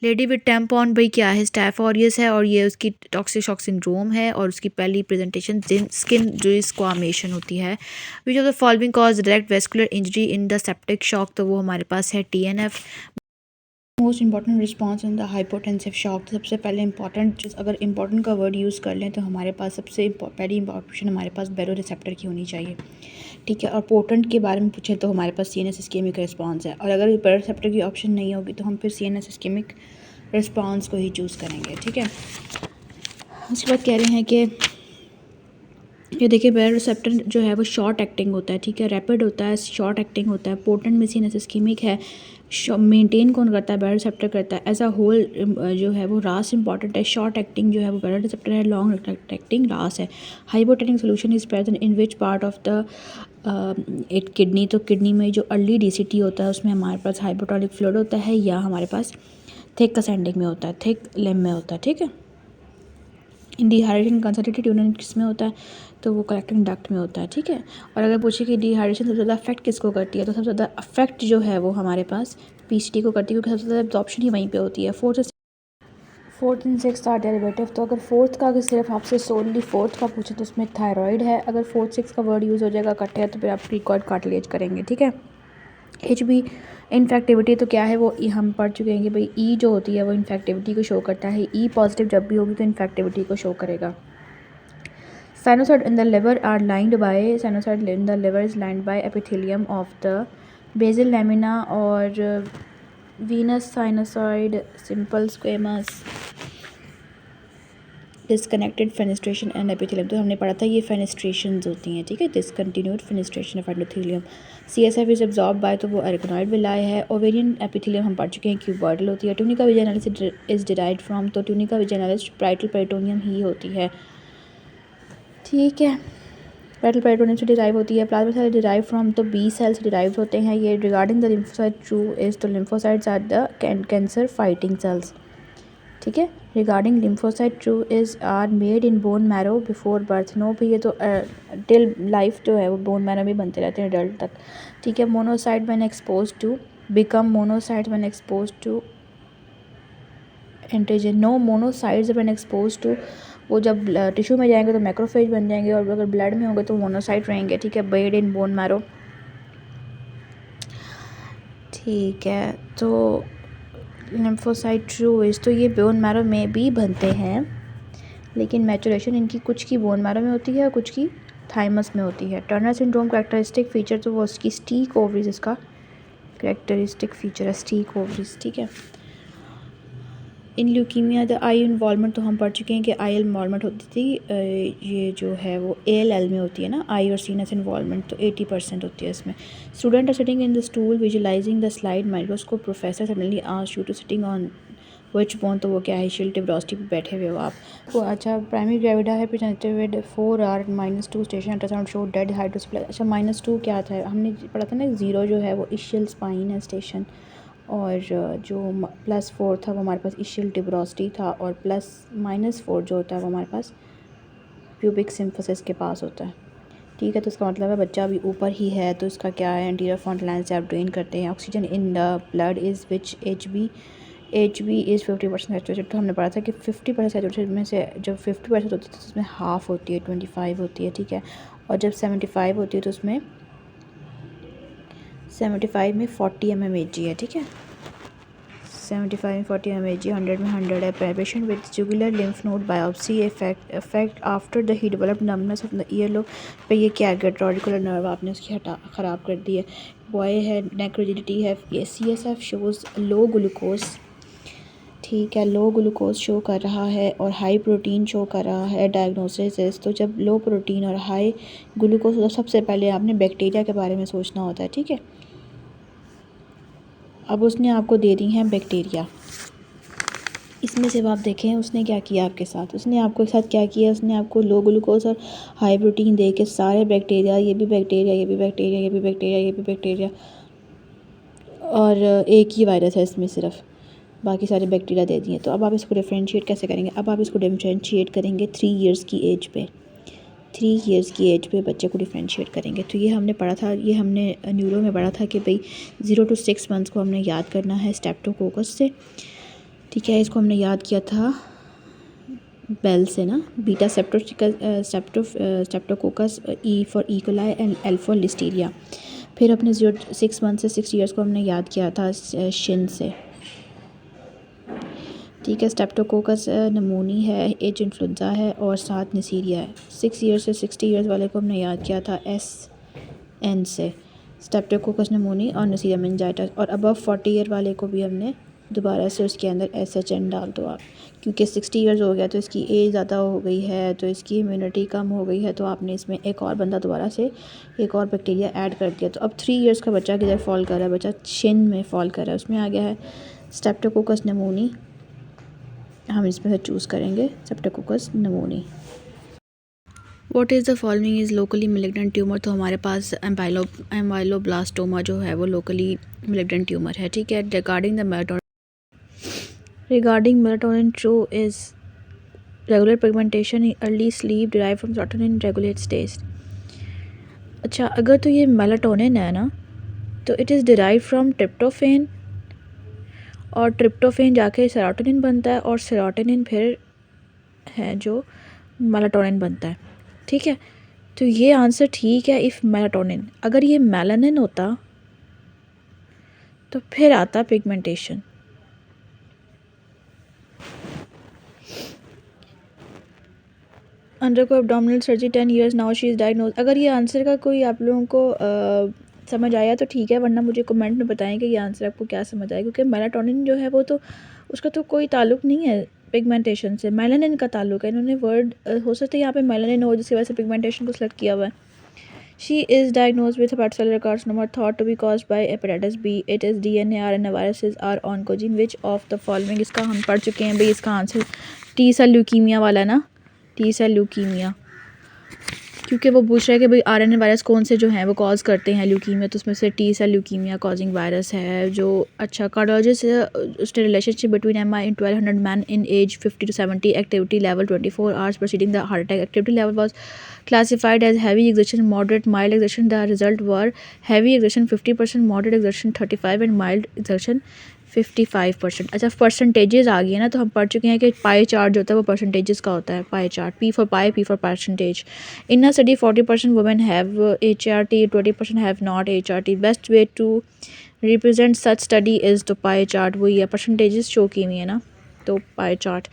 Lady with tampon भाई क्या है, स्टाफ ऑरियस है और ये उसकी टॉक्सिक शॉक सिंड्रोम है और उसकी पहली प्रेजेंटेशन स्किन जो स्क्वामेशन होती है। Which of the following cause direct vascular injury in the septic shock, तो वो हमारे पास है TNF। Most important response in the hypotensive shock, तो सबसे पहले इंपॉर्टेंट, अगर इंपॉर्टेंट का वर्ड यूज़ कर लें तो हमारे पास सबसे पहली ऑप्शन हमारे पास बैरो रिसेप्टर की होनी चाहिए, ठीक है। और पोटेंट के बारे में पूछे तो हमारे पास CNS इस्केमिक रिस्पॉन्स है, और अगर बैरो रिसेप्टर की ऑप्शन नहीं होगी तो हम फिर CNS इस्केमिक रिस्पॉन्स को ही चूज़ करेंगे, ठीक है। उसके बाद कह रहे हैं कि ये देखिए बैरो रिसेप्टर जो है वो शॉर्ट एक्टिंग होता है, ठीक है, रैपिड होता है, शॉर्ट एक्टिंग होता है। पोटेंट में CNS इस्केमिक है। मेंटेन कौन करता है, बैरो रिसेप्टर करता है। एज अ होल जो है वो रास इंपॉर्टेंट है। शॉर्ट एक्टिंग जो है वो बैरो रिसेप्टर है, लॉन्ग एक्टिंग रास है। Hypotonic solution is present in which part of the एक किडनी, तो किडनी में जो अर्ली DCT होता है उसमें हमारे पास हाइपोटोनिक फ्लूइड होता है, या हमारे पास थिक असेंडिंग में होता है, थिक लिम्ब में होता है, ठीक है। डिहाइड्रेशन कंसंट्रेटेड यूरिन किस में होता है, तो वो कलेक्टिंग डक्ट में होता है, ठीक है। और अगर पूछे कि डिहाइड्रेशन सबसे ज़्यादा अफेक्ट किसको करती है, तो सबसे ज़्यादा अफेक्ट जो है वो हमारे पास PCT को करती है, क्योंकि सबसे ज़्यादा एब्जॉर्प्शन ही वहीं पे होती है। Fourth and six are derivative, तो अगर फोर्थ का अगर सिर्फ आपसे सोनली फोर्थ का पूछे तो उसमें थायराइड है। अगर फोर्थ सिक्स का वर्ड यूज़ हो जाएगा इकट्ठे तो फिर आप रिकॉर्ड कार्टिलेज करेंगे, ठीक है। HB इन्फेक्टिविटी, तो क्या है वो हम पढ़ चुके हैं कि भाई E जो होती है वो इन्फेक्टिविटी को शो करता है। E पॉजिटिव जब भी होगी तो इन्फेक्टिविटी को शो करेगा। Sinusoid in the liver are lined by, sinusoid in the liver is lined by epithelium of the basal lamina और venous sinusoid simple squamous disconnected fenestration and epithelium, तो हमने पढ़ा था ये फेनेस्ट्रेशंस होती हैं, ठीक है, discontinued fenestration of endothelium. CSF is absorb by, तो वो एरिकनॉइड विलाय है। ओवेरियन एपिथेलियम हम पढ़ चुके हैं क्यूबॉइडल होती है। ट्यूनिका विजाइनालिस इज डिराइव्ड फ्रॉम, तो ट्यूनिका विजाइनालिस पाइटल पेरिटोनियम ही होती है, ठीक है, पाइटल पेरिटोनियम से डिराइव होती है। प्लाज्मा सेल डिराइव फ्रॉम, तो B सेल्स डिराइव होते हैं ये। Regarding the lymphocyte true is, तो lymphocytes are the cancer fighting cells, ठीक है। Regarding lymphocyte true is are made in bone marrow before birth, no भी ये तो टिल लाइफ जो है वो बोन मैरो में बनते रहते हैं एडल्ट तक, ठीक है। Monocyte when expose to become monocyte when expose to antigen, no monocytes when expose to, वो जब टिश्यू में जाएंगे तो मैक्रोफेज बन जाएंगे, और अगर ब्लड में होंगे तो मोनोसाइट रहेंगे, ठीक है। बेड इन बोन मैरो, ठीक है। तो लिम्फोसाइट ट्रूइज, तो ये बोन मैरो में भी बनते हैं, लेकिन मैचुरेशन इनकी कुछ की बोन मैरो में होती है और कुछ की थाइमस में होती है। टर्नर सिंड्रोम कैरेक्टरिस्टिक फीचर, तो वो उसकी स्टीक ओवरीज इसका कैरेक्टरिस्टिक फीचर है, स्टीक ओवरीज, ठीक है। इन ल्यूकीमिया द आई इन्वॉल्वमेंट, तो हम पढ़ चुके हैं कि आई इन्वॉल्वमेंट होती थी, ये जो है वो ALL में होती है ना, आई और सीनस इन्वॉल्वमेंट, तो 80% होती है इसमें। Student are sitting in the stool visualising the slide microscope, professor suddenly asked you to sitting on which bone, तो वो क्या है, शिल टिब्रोस्टी पे बैठे हुए हो आप। वो अच्छा, प्राइमरी ग्रेविडा है presented with 4 hour -2 station ultrasound show dead hydrocephaly. अच्छा -2 क्या था, हमने पढ़ा था ना, 0 जो है वो इशियल स्पाइन है स्टेशन, और जो +4 था वो हमारे पास इशियल टिब्रोस्टी था, और +-4 जो होता है वो हमारे पास प्यूबिक सिम्फोसिस के पास होता है, ठीक है। तो इसका मतलब है बच्चा अभी ऊपर ही है, तो इसका क्या है, एंटीरियर फ्रंट से आप ड्रेन करते हैं। Oxygen in the blood is which HB is 50% saturated, तो हमने पढ़ा था कि 50% सैचुरेटेड में से जब 50% होती है तो उसमें हाफ होती है, 25 होती है, ठीक है। और जब 75 होती है तो उसमें 75 में 40 mmHg है, ठीक है। 75 में 40 mmHg, 100 में 100 है। Patient with jugular lymph node biopsy effect after the he developed numbness of the ear lobe, पे ये क्या गैट्रोडिकुलर नर्व आपने उसकी ख़राब कर दी है। बॉय है, नेक रिजिडिटी है। ये CSF शोज़ लो ग्लूकोज, ठीक है, लो ग्लूकोज शो कर रहा है और हाई प्रोटीन शो कर रहा है। डायग्नोसिस, तो जब लो प्रोटीन और हाई ग्लूकोज, तो सबसे पहले आपने बैक्टीरिया के बारे में सोचना होता है, ठीक है। अब उसने आपको दे दी हैं बैक्टीरिया, इसमें से आप देखें उसने क्या किया आपके साथ, उसने आपके साथ क्या किया, उसने आपको लो ग्लूकोज और हाई प्रोटीन दे के सारे बैक्टीरिया, ये भी बैक्टीरिया, ये भी बैक्टीरिया, ये भी बैक्टीरिया, ये भी बैक्टीरिया, और एक ही वायरस है इसमें सिर्फ, बाकी सारे बैक्टीरिया दे दिए। तो अब आप इसको डिफ्रेंशिएट कैसे करेंगे, अब आप इसको डिफ्रेंशिएट करेंगे 3 years की एज पे, 3 years की एज पे बच्चे को डिफ्रेंशिएट करेंगे। तो ये हमने पढ़ा था, ये हमने न्यूरो में पढ़ा था कि भाई 0 to 6 months को हमने याद करना है स्ट्रेप्टोकोकस से। ठीक है, इसको हमने याद किया था बेल से ना, beta Streptococcus, E for E. coli and L for Listeria. फिर अपने 6 मंथ से 6 ईयर्स को हमने याद किया था शिन से। ठीक है, स्ट्रेप्टोकोकस नमूनी है, एच इन्फ्लुएंजा है और 7 निसीरिया है। 6 ईयर्स से 60 ईयर्स वाले को हमने याद किया था एस एन से, स्ट्रेप्टोकोकस नमूनी और निसीरिया मेनिंजाइटिस। और अबव 40 ईयर वाले को भी हमने दोबारा से उसके अंदर एस एच एन डाल दो आप, क्योंकि 60 ईयर्स हो गया तो इसकी एज ज़्यादा हो गई है, तो इसकी इम्यूनिटी कम हो गई है, तो आपने इसमें एक और बंदा दोबारा से एक और बैक्टीरिया ऐड कर दिया। तो अब 3 ईयर्स का बच्चा किधर फॉल कर रहा है, बच्चा शिन में फॉल कर रहा है, उसमें आ गया है स्ट्रेप्टोकोकस नमूनी। हम इसमें से चूज़ करेंगे streptococcus pneumoniae. What is the following is locally malignant tumour. तो हमारे पास एम्बाइलोब्लास्टोमा जो है वो लोकली मेलिग्नेंट ट्यूमर है। ठीक है, regarding melatonin true is regular pigmentation in early sleep derive from serotonin regulate stage. अच्छा, अगर तो ये मेलाटोनिन है ना, तो it is derive from tryptophan, और ट्रिप्टोफेन जाके सेरोटोनिन बनता है, और सेरोटोनिन फिर है जो मेलाटोनिन बनता है। ठीक है, तो ये आंसर ठीक है इफ़ मेलाटोनिन। अगर ये मेलानिन होता तो फिर आता पिगमेंटेशन। अंडर को abdominal surgery 10 years now she is diagnose. अगर ये आंसर का कोई आप लोगों को समझ आया तो ठीक है, वरना मुझे कमेंट में बताएं कि ये आंसर आपको क्या समझ आया, क्योंकि मेलाटोनिन जो है वो तो उसका तो कोई ताल्लुक नहीं है पिगमेंटेशन से, मेलानिन का ताल्लुक है। इन्होंने वर्ड हो सकता है यहाँ पे मेलानिन हो जिसकी वजह से पिगमेंटेशन को सेलेक्ट किया हुआ है। She is diagnose with hepatocellular carcinoma thought to be caused by hepatitis B. It is DNA RNA viruses are oncogene which of the following. इसका हम पढ़ चुके हैं भाई, इसका आंसर टी सेल ल्यूकीमिया वाला ना, टी सेल ल्यूकीमिया, क्योंकि वो पूछ रहा है कि भाई RNA वायरस कौन से जो हैं वो कॉज करते हैं ल्यूकीमिया, तो उसमें से T cell leukaemia causing virus है जो। अच्छा, कार्डियोलॉजिस्ट उसने relationship between MI in 1200 man in age 50 to 70, activity level 24 hours proceeding the heart attack. Activity level was classified as heavy exertion, moderate, mild exertion. The result were heavy exertion 50%, moderate exertion 35% and mild exertion 55%। अच्छा, percentages आ गई है ना, तो हम पढ़ चुके हैं कि पाई चार्ट जो होता है वो परसेंटेजेस का होता है। Pie chart, P for pie, P for percentage. In a study 40% women have HRT, 20% have not HRT। Best way to represent such study is तो पाई चार्ट, वही है, परसेंटेजेस शो की हुई है ना, तो pie chart.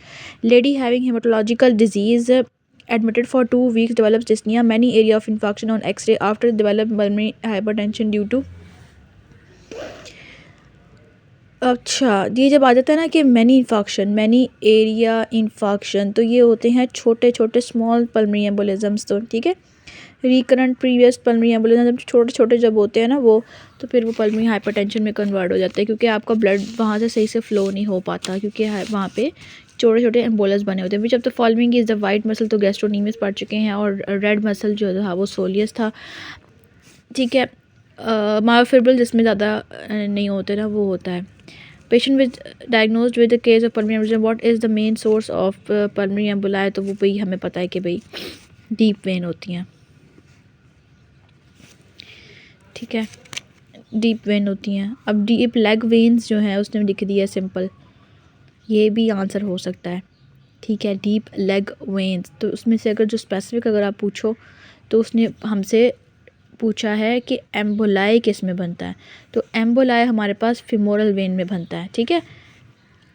Lady having haematological disease admitted for 2 weeks develops dyspnea, many area of infarction on X-ray after develop pulmonary hypertension due to। अच्छा, ये जब आ जाता है ना कि मैनी एरिया इन्फाक्शन, तो ये होते हैं छोटे छोटे स्मॉल पल्मोनरी एम्बोलिज्म्स। तो ठीक है, रिकरेंट प्रीवियस पल्मोनरी एम्बोलिज्म जब छोटे छोटे जब होते हैं ना वो, तो फिर वो पल्मोनरी हाइपरटेंशन में कन्वर्ट हो जाते हैं, क्योंकि आपका ब्लड वहाँ से सही से फ्लो नहीं हो पाता, क्योंकि वहाँ पे छोटे छोटे एम्बोलस बने होते हैं। विच of the following is the white muscle. तो गैस्ट्रोनीमियस पढ़ चुके हैं, और रेड मसल जो था वो सोलियस था। ठीक है, मायोफिब्रिल जिसमें ज़्यादा नहीं होते ना वो होता है। Patient with diagnosed with the case of pulmonary embolism, what is the main source of pulmonary emboli. तो वो भाई हमें पता है कि भाई डीप वेन होती हैं। ठीक है, डीप वेन होती हैं। अब डीप लेग वेन्स जो हैं उसने लिख दिया सिंपल, ये भी आंसर हो सकता है। ठीक है, डीप लेग वेन्स, तो उसमें से अगर जो स्पेसिफिक अगर आप पूछो तो उसने हमसे पूछा है कि एम्बोलाई किस में बनता है, तो एम्बोलाई हमारे पास फिमोरल वेन में बनता है। ठीक है,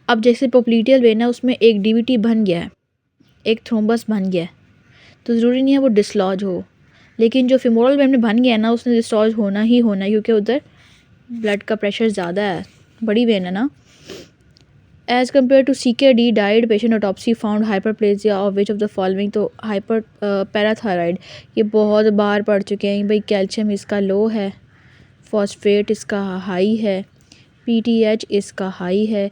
अब जैसे पोप्लीटियल वेन है उसमें एक DVT बन गया है, एक थ्रोम्बस बन गया है, तो ज़रूरी नहीं है वो डिसलॉज हो, लेकिन जो फिमोरल वेन में बन गया है ना उसने डिसलॉज होना ही होना है, क्योंकि उधर ब्लड का प्रेशर ज़्यादा है, बड़ी वेन है ना। As compare to CKD died patient autopsy found hyperplasia of which of the following. तो हाइपर पैराथायराइड, ये बहुत बार पढ़ चुके हैं भाई। कैल्शियम इसका लो है, फॉस्फेट इसका हाई है, PTH इसका हाई है,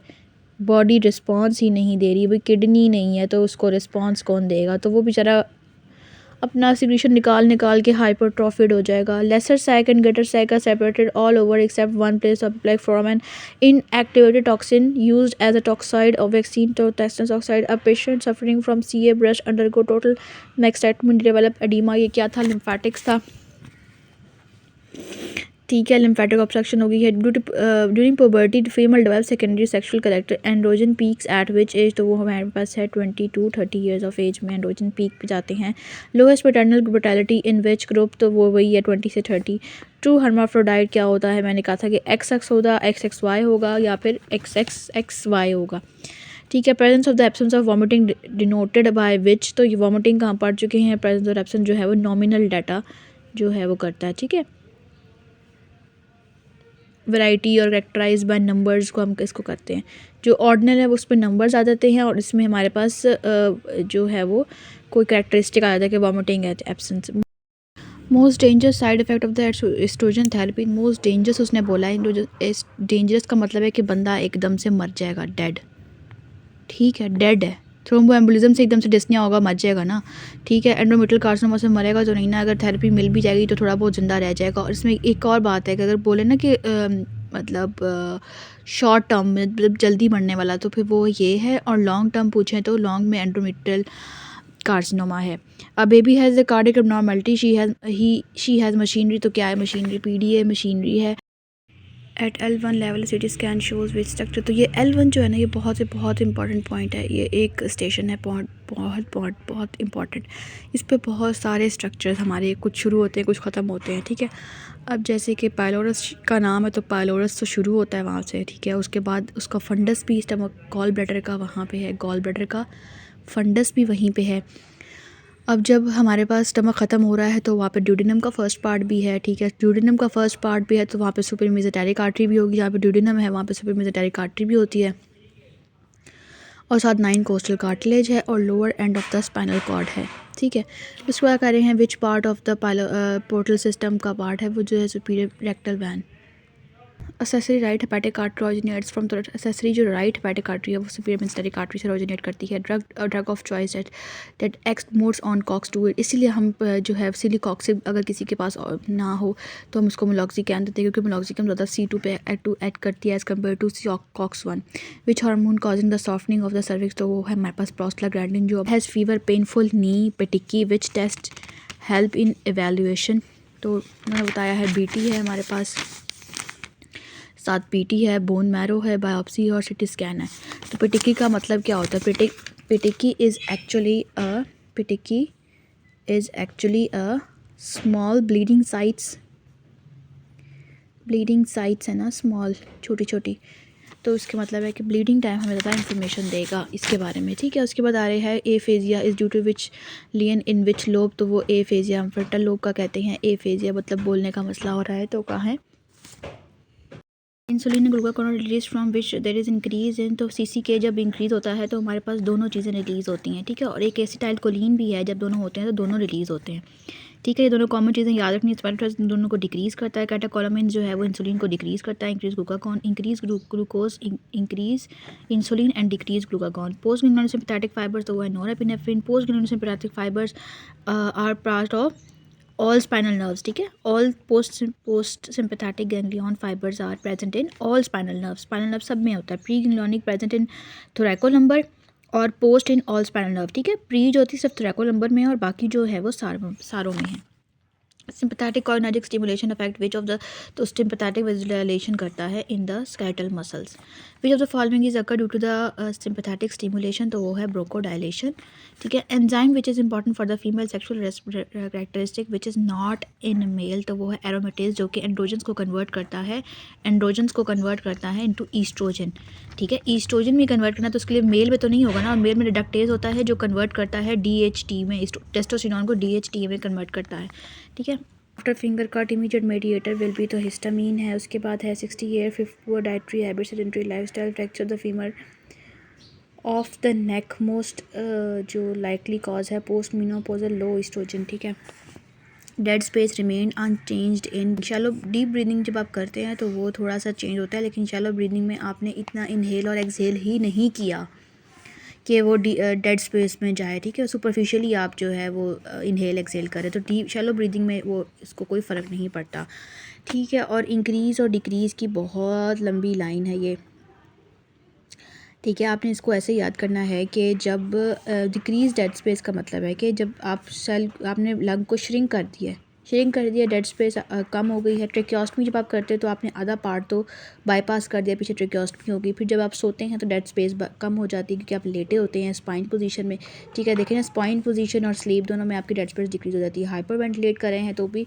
बॉडी रिस्पॉन्स ही नहीं दे रही भाई, किडनी नहीं है तो उसको रिस्पॉन्स कौन देगा, तो वो बेचारा अपना सिक्रीशन निकाल के हाइपरट्रॉफिड हो जाएगा। Lesser sac and greater sac are separated all over except one place of like from an inactivated toxin used as a toxoid of vaccine तो tetanus toxoid. A patient suffering from CA breast undergo total mastectomy develop oedema. ये क्या था, lymphatics था। ठीक है, lymphatic obstruction हो गई है। During puberty female develop secondary sexual character androgen peaks at which age, तो वो हमारे पास है 20 to 30 ईयर्स ऑफ एज में एंड्रोजन पीक पे जाते हैं। Lowest paternal brutality in which group, तो वो वही है 20 से 30। ट्रू हर्माफ्रोडाइट क्या होता है, मैंने कहा था कि XX होगा, XXY होगा या फिर XXXY होगा। ठीक है, presence of the absence of vomiting denoted by which, तो ये वॉमिटिंग कहाँ पढ़ चुके हैं। प्रेजेंस और एब्सेंस जो है वो नॉमिनल डाटा जो है वो करता है। ठीक है, वैरायटी और करेक्टराइज बाय नंबर्स को हम इसको करते हैं। जो ऑर्डिनल है वो उस पर नंबर्स आ जाते हैं और इसमें हमारे पास जो है वो कोई करेक्टरिस्टिक आ जाता है कि वॉमिटिंग है, absence. Most dangerous side effect of the oestrogen therapy, most dangerous उसने बोला है। डेंजरस का मतलब है कि बंदा एकदम से मर जाएगा, डेड। ठीक है, डेड है। थ्रोम्बो एम्बोलिज्म से एकदम से डिस्निया होगा, मर जाएगा ना। ठीक है, एंडोमेट्रियल कार्सिनोमा से मरेगा तो नहीं ना, अगर थेरेपी मिल भी जाएगी तो थोड़ा बहुत ज़िंदा रह जाएगा। और इसमें एक और बात है कि अगर बोले ना कि मतलब शॉर्ट टर्म में मतलब जल्दी मरने वाला, तो फिर वो ये है। और लॉन्ग टर्म पूछें तो लॉन्ग में एंडोमेट्रियल कार्सिनोमा है। A baby has a cardiac abnormality, she has machinery, तो क्या है मशीनरी, PDA मशीनरी है। At L1 level CT scan shows which structure, तो ये L1 जो है ना, ये बहुत इंपॉर्टेंट पॉइंट है। ये एक स्टेशन है, बहुत इंपॉर्टेंट। इस पे बहुत सारे स्ट्रक्चर्स हमारे कुछ शुरू होते हैं, कुछ ख़त्म होते हैं। ठीक है, अब जैसे कि पाइलोरस का नाम है तो पाइलोरस तो शुरू होता है वहाँ से। ठीक है, उसके बाद उसका फंडस भी गॉल ब्लैडर का वहाँ पे है, गॉल ब्लैडर का फंडस भी वहीं पे है। अब जब हमारे पास स्टमक ख़त्म हो रहा है तो वहाँ पे ड्यूडेनम का फर्स्ट पार्ट भी है। ठीक है, ड्यूडेनम का फर्स्ट पार्ट भी है तो वहाँ पे सुपर मेसेंटेरिक आर्टरी भी होगी। जहाँ पे ड्यूडेनम है वहाँ पे सुपर मेसेंटेरिक आर्टरी भी होती है और साथ 9 कोस्टल कार्टिलेज है और lower end of the spinal cord है। ठीक है, उसके बाद कह रहे हैं which part of the portal system का पार्ट है, वो जो है superior rectal vein. Accessory right hepatic artery originates from, तो असेसरी जो राइट हेपेटिक आर्टरी है वो सुपीरियर मेसेंटेरिक आर्टरी से ओरिजिनेट करती है। Drug of choice that act modes on COX two it, इसीलिए हम जो है सिलिकॉक्सिब अगर किसी के पास ना हो तो हम उसको मोलॉक्सिकैन देते हैं, क्योंकि मोलॉक्सिकैन ज़्यादा C2 पे एक्ट करती है as compare to COX-1। Which hormone causing the softening of the cervix, तो वो है हमारे पास प्रोस्टाग्लैंडिन जो हैज़ फीवर पेनफुल नी petechiae, which test help in evaluation, तो मैंने बताया है BT है हमारे पास, साथ PT है, बोन मैरो है, बायोप्सी और CT स्कैन है। तो पिटिकी का मतलब क्या होता है, petechiae is actually a small bleeding sites है ना, स्मॉल छोटी छोटी, तो उसके मतलब है कि ब्लीडिंग टाइम हमें ज़्यादा इन्फॉर्मेशन देगा इसके बारे में। ठीक है, उसके बाद आ रहे हैं aphasia is due to which lesion in which lobe, तो वो एफेजिया हम फ्रंटल लोब का कहते हैं। एफेजिया मतलब बोलने का मसला हो रहा है, तो कहाँ है। Insulin glucagon release from which there is increase in, तो CCK जब इंक्रीज़ होता है तो हमारे पास दोनों चीज़ें रिलीज़ होती हैं। ठीक है, और एक एसिटाइल कोलिन भी है, जब दोनों होते हैं तो दोनों रिलीज़ होते हैं। ठीक है, ये दोनों कॉमन चीज़ें याद रखनी है। दोनों को डिक्रीज़ करता है। कैटेकोलामिन जो है वो इंसुलिन को डिक्रीज़ करता है। Increase glucagon, increase glucose, increase insulin and decrease glucagon. Post glandular sympathetic fibres, तो वो है norepinephrine. Post glandular sympathetic fibres are part of all spinal nerves. ठीक है, all post sympathetic ganglion fibres are present in all spinal nerve सब में होता है। Pre ganglionic present in thoracolumbar और post in all spinal nerve. ठीक है, pre जो होती है सिर्फ थोरैकोलम्बर में है और बाकी जो है वो सारों में है। Sympathetic cholinergic stimulation affect which of the, तो सिंपैथेटिक विजुअलाइजेशन करता है in the skeletal muscles. Which of the following is occur due to the sympathetic stimulation, तो वो है ब्रोकोडाइलेशन। ठीक है, enzyme which is important for the female sexual characteristic which is not in male, तो वो है एरोमेटेज, जो कि एंड्रोजन्स को कन्वर्ट करता है इनटू ईस्ट्रोजन। ठीक है, ईस्ट्रोजन में कन्वर्ट करना, तो उसके लिए मेल में तो नहीं होगा ना, और मेल में रिडक्टेज होता है जो कन्वर्ट करता है DHT में, टेस्टोस्टेरोन को DHT में कन्वर्ट करता है। ठीक है, after finger cut immediate mediator will be, तो हिस्टामीन है। उसके बाद है 60 year, 5 poor dietary habit, sedentary lifestyle, fracture the femur of the neck, most जो लाइकली कॉज है पोस्ट मेनोपॉजल लो ईस्ट्रोजन। ठीक है, डेड स्पेस रिमेन अनचेंज्ड इन शैलो, डीप ब्रीदिंग जब आप करते हैं तो वो थोड़ा सा चेंज होता है, लेकिन शैलो ब्रीदिंग में आपने इतना इनहेल और एक्सहेल ही नहीं किया कि वो डेड स्पेस में जाए। ठीक है, सुपरफिशियली आप जो है वो इनहेल एक्सहेल करें, तो डीप शैलो ब्रीदिंग में वो इसको कोई फ़र्क नहीं पड़ता। ठीक है, और इंक्रीज़ और डिक्रीज़ की बहुत लंबी लाइन है ये। ठीक है, आपने इसको ऐसे याद करना है कि जब डिक्रीज़ डेड स्पेस का मतलब है कि जब आपने लंग को श्रिंक कर दिया है, श्रिंक कर दिया, डेड स्पेस कम हो गई है। ट्रेकियोस्टमी जब आप करते हैं तो आपने आधा पार्ट तो बाईपास कर दिया, पीछे ट्रेकियोस्टमी होगी। फिर जब आप सोते हैं तो डेड स्पेस कम हो जाती है क्योंकि आप लेटे होते हैं स्पाइन पोजीशन में, ठीक है। देखें ना, स्पाइन पोजीशन और स्लीप दोनों में आपकी डेड स्पेस डिक्रीज हो जाती है। हाइपर वेंटिलेट कर रहे हैं तो भी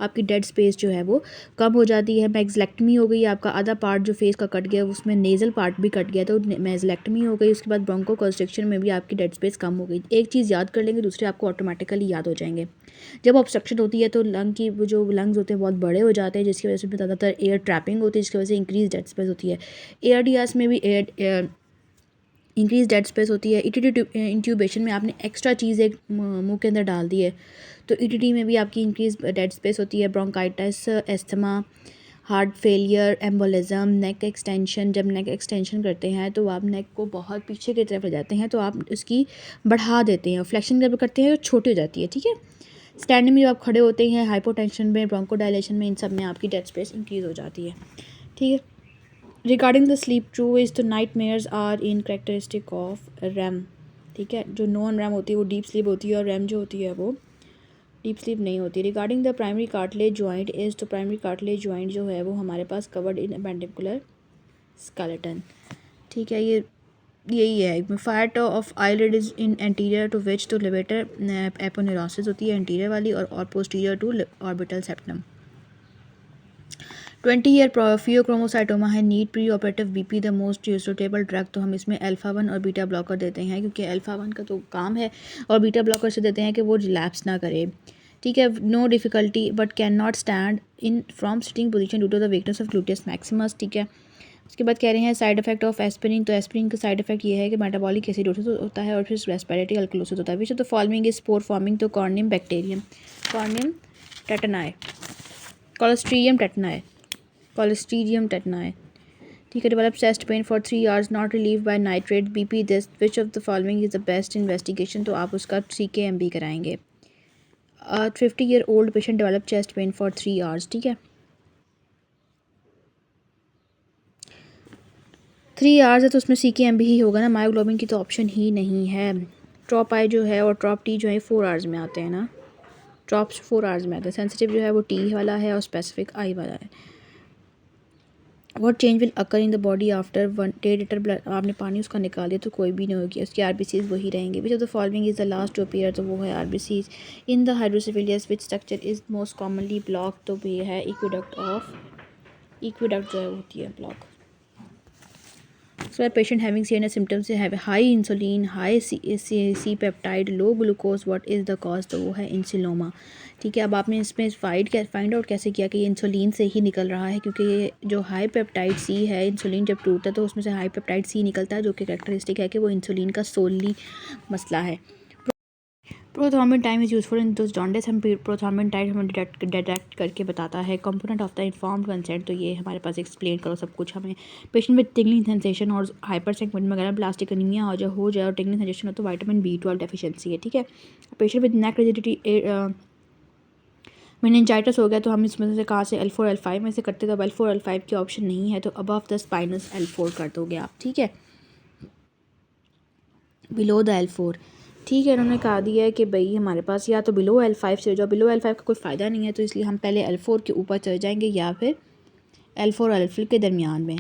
आपकी डेड स्पेस जो है वो कम हो जाती है। मैग्जलेक्टमी हो गई, आपका आधा पार्ट जो फेस का कट गया उसमें नेज़ल पार्ट भी कट गया तो मैग्जलेक्टमी हो गई। उसके बाद ब्रोंको कंस्ट्रिक्शन में भी आपकी डेड स्पेस कम हो गई। एक चीज़ याद कर लेंगे, दूसरे आपको ऑटोमेटिकली याद हो जाएंगे। जब ऑब्स्ट्रक्शन होती है तो लंग की जो लंग्स होते हैं बहुत बड़े हो जाते हैं, जिसकी वजह से ज़्यादातर एयर ट्रैपिंग होती है, जिसकी वजह से इंक्रीज डेड स्पेस होती है। ARDS में भी एयर इंक्रीज डेड स्पेस होती है। इंट्यूबेशन में आपने एक्स्ट्रा चीज़ एक मुंह के अंदर डाल दी है तो ETT में भी आपकी इंक्रीज डेड स्पेस होती है। Bronchitis, asthma, heart failure, embolism, neck extension. जब नेक एक्सटेंशन करते हैं तो आप नेक को बहुत पीछे की तरफ ले जाते हैं तो आप उसकी बढ़ा देते हैं। फ्लेक्शन जब करते हैं तो छोटी हो जाती है, ठीक है। स्टैंडिंग में जब आप खड़े होते हैं, हाइपोटेंशन में, ब्रोंकोडायलेशन में, इन सब में आपकी डेड स्पेस इंक्रीज हो जाती है, ठीक है। Regarding the sleep true is तो nightmares are in characteristic of REM, ठीक है। जो नॉन रैम होती है वो डीप स्लीप होती है और रैम जो होती है वो डीप स्लीप नहीं होती। Regarding the primary cartilage joint is तो प्राइमरी कार्टिलेज जॉइंट जो है वो हमारे पास कवर्ड इन मैंडिबुलर स्केलेटन, ठीक है। ये यही है। Fat of eyelid is in anterior to which तो लेवेटर एपोनेरोसिस होती है एंटीरियर वाली और posterior to orbital septum. 20 year pheochromocytoma है। Need pre operative BP the most suitable drug, तो हम इसमें अल्फा-1 और बीटा ब्लॉकर देते हैं क्योंकि अल्फा-1 का तो काम है और बीटा ब्लॉकर से देते हैं कि वो रिलैप्स ना करे, ठीक है। No difficulty but can not stand in from sitting position due to the weakness of gluteus maximus, ठीक है। उसके बाद कह रहे हैं साइड इफेक्ट ऑफ एस्पिरिन, तो एस्पिरिन का साइड इफेक्ट ये है कि मेटाबॉलिक एसिडोसिस होता है और फिर रेस्पिरेटरी अल्कलोसिस होता है। Which of the following is spore forming, तो कॉर्नियम बैक्टीरियम, कॉर्नियम टेटनाई, कॉलेस्ट्रीडियम टेटनाई, ठीक है। Develop chest pain for 3 hours not relieve by nitrate BP this, which of the following is the best investigation, तो आप उसका CKMB कराएंगे। 50-year-old patient develop chest pain for 3 hours, ठीक है। 3 hours है तो उसमें CKMB ही होगा ना, मायोग्लोबिन की तो ऑप्शन ही नहीं है। ट्रॉप आई जो है और ट्रॉप T जो है 4 hours में आते हैं ना, ट्रॉप्स 4 hours में आते हैं। सेंसिटिव जो है वो T वाला है और स्पेसिफिक I वाला है। What change will occur in the body after 1 litre blood, आपने पानी उसका निकाल दिया तो कोई भी नहीं होगी, उसकी RBCs वही रहेंगे। Which of the following is the last to appear, तो वो है RBCs। In the hydrocephalus which structure is most commonly block, तो भी है इक्विडक्ट जो है होती है block. So a patient having CNS symptoms have high insulin, high C peptide, low glucose, what is the cause, तो वो है इंसुलोमा, ठीक है। अब आपने इसमें फाइंड आउट कैसे किया कि ये इंसुलिन से ही निकल रहा है, क्योंकि ये जो हाई पेप्टाइड C है, इंसुलिन जब टूटता है तो उसमें से हाई पेप्टाइड C निकलता है जो कि कैरेक्टरिस्टिक है कि वो इंसुलिन का सोली मसला है। Prothrombin time is useful in those jaundice, हम प्रोथर्मिन टाइम हमें डिटेक्ट करके बताता है। Component of the informed consent, तो ये हमारे पास एक्सप्लेन करो सब कुछ हमें। पेशेंट विद टिंगलिंग सेंसेशन और हाइपर सेगमेंट वगैरह प्लास्टिक एनीमिया हो जाए और टिंगलिंग सेंसेशन हो तो विटामिन B12 डेफिशिएंसी है, ठीक है। Patient with neck rigidity meningitis हो गया तो हम इसमें से कहाँ से L4 L5 में से करते, तो अब L4 L5 की ऑप्शन नहीं है तो अबव द स्पाइनस L4 कर दोगे आप, ठीक है, बिलो द L4, ठीक है। उन्होंने कहा दिया है कि भाई हमारे पास या तो बिलो L5 से, जो बिलो L5 का कोई फ़ायदा नहीं है तो इसलिए हम पहले L4 के ऊपर चले जाएंगे या फिर L4 और L5 के दरमियान में,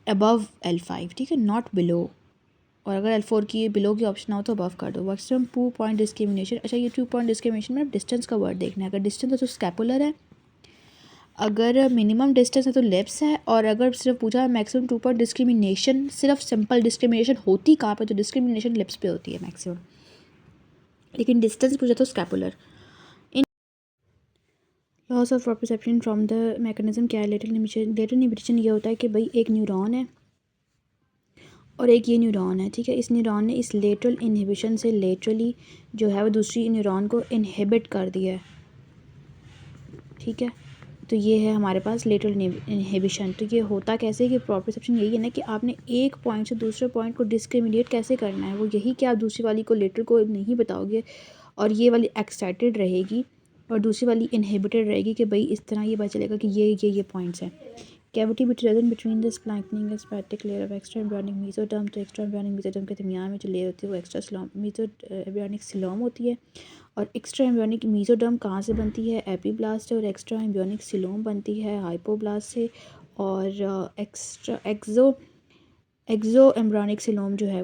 अबव L5, ठीक है, नॉट बिलो। और अगर L4 की बिलो की ऑप्शन हो तो अबव कर दो। मैक्सिमम 2 पॉइंट डिस्क्रिमिनेशन, अच्छा ये 2 पॉइंट डिस्क्रिमिनेशन में डिस्टेंस का वर्ड देखना है। अगर डिस्टेंस है तो स्कैपुलर है, अगर मिनिमम डिस्टेंस है तो लिप्स है, और अगर सिर्फ पूछा मैक्सिमम 2 पॉइंट डिस्क्रिमिनेशन, सिर्फ सिंपल डिस्क्रिमिनेशन होती कहाँ पे, तो डिस्क्रिमिनेशन लिप्स पे होती है मैक्सिमम, लेकिन डिस्टेंस पूछा तो scapular. In loss of proprioception from the mechanism क्या है, लेटरल इन्हिबिशन ये होता है कि भाई एक न्यूरॉन है और एक ये न्यूरॉन है, ठीक है। इस न्यूरॉन ने इस लेटरल इन्हिबिशन से लेटरली जो है वो दूसरी न्यूरॉन को इनहिबिट कर दिया है, ठीक है। तो ये है हमारे पास लेटरल इनहिबिशन। तो ये होता कैसे कि प्रोप्रियोसेप्शन यही है ना कि आपने एक पॉइंट से दूसरे पॉइंट को डिस्क्रिमिनेट कैसे करना है, वो यही कि आप दूसरी वाली को लेटर को नहीं बताओगे और ये वाली एक्साइटेड रहेगी और दूसरी वाली इनहिबिटेड रहेगी कि भाई इस तरह ये पता चलेगा कि ये पॉइंट्स हैं। Cavity present between the splanchnic aseptic layer of extra embryonic mesoderm, तो एक्स्ट्रा एम्ब्रियोनिक मेसोडर्म के दरमियान में जो लेयर होती है वो extra coelom meso embryonic coelom होती है। और एक्स्ट्रा एम्ब्रियोनिक मेसोडर्म कहाँ से बनती है? एपीब्लास्ट से। और एक्स्ट्रा एम्ब्रियोनिक सिलोम बनती है हाइपोब्लास्ट से। और एक्सो एम्ब्रियोनिक सिलोम जो है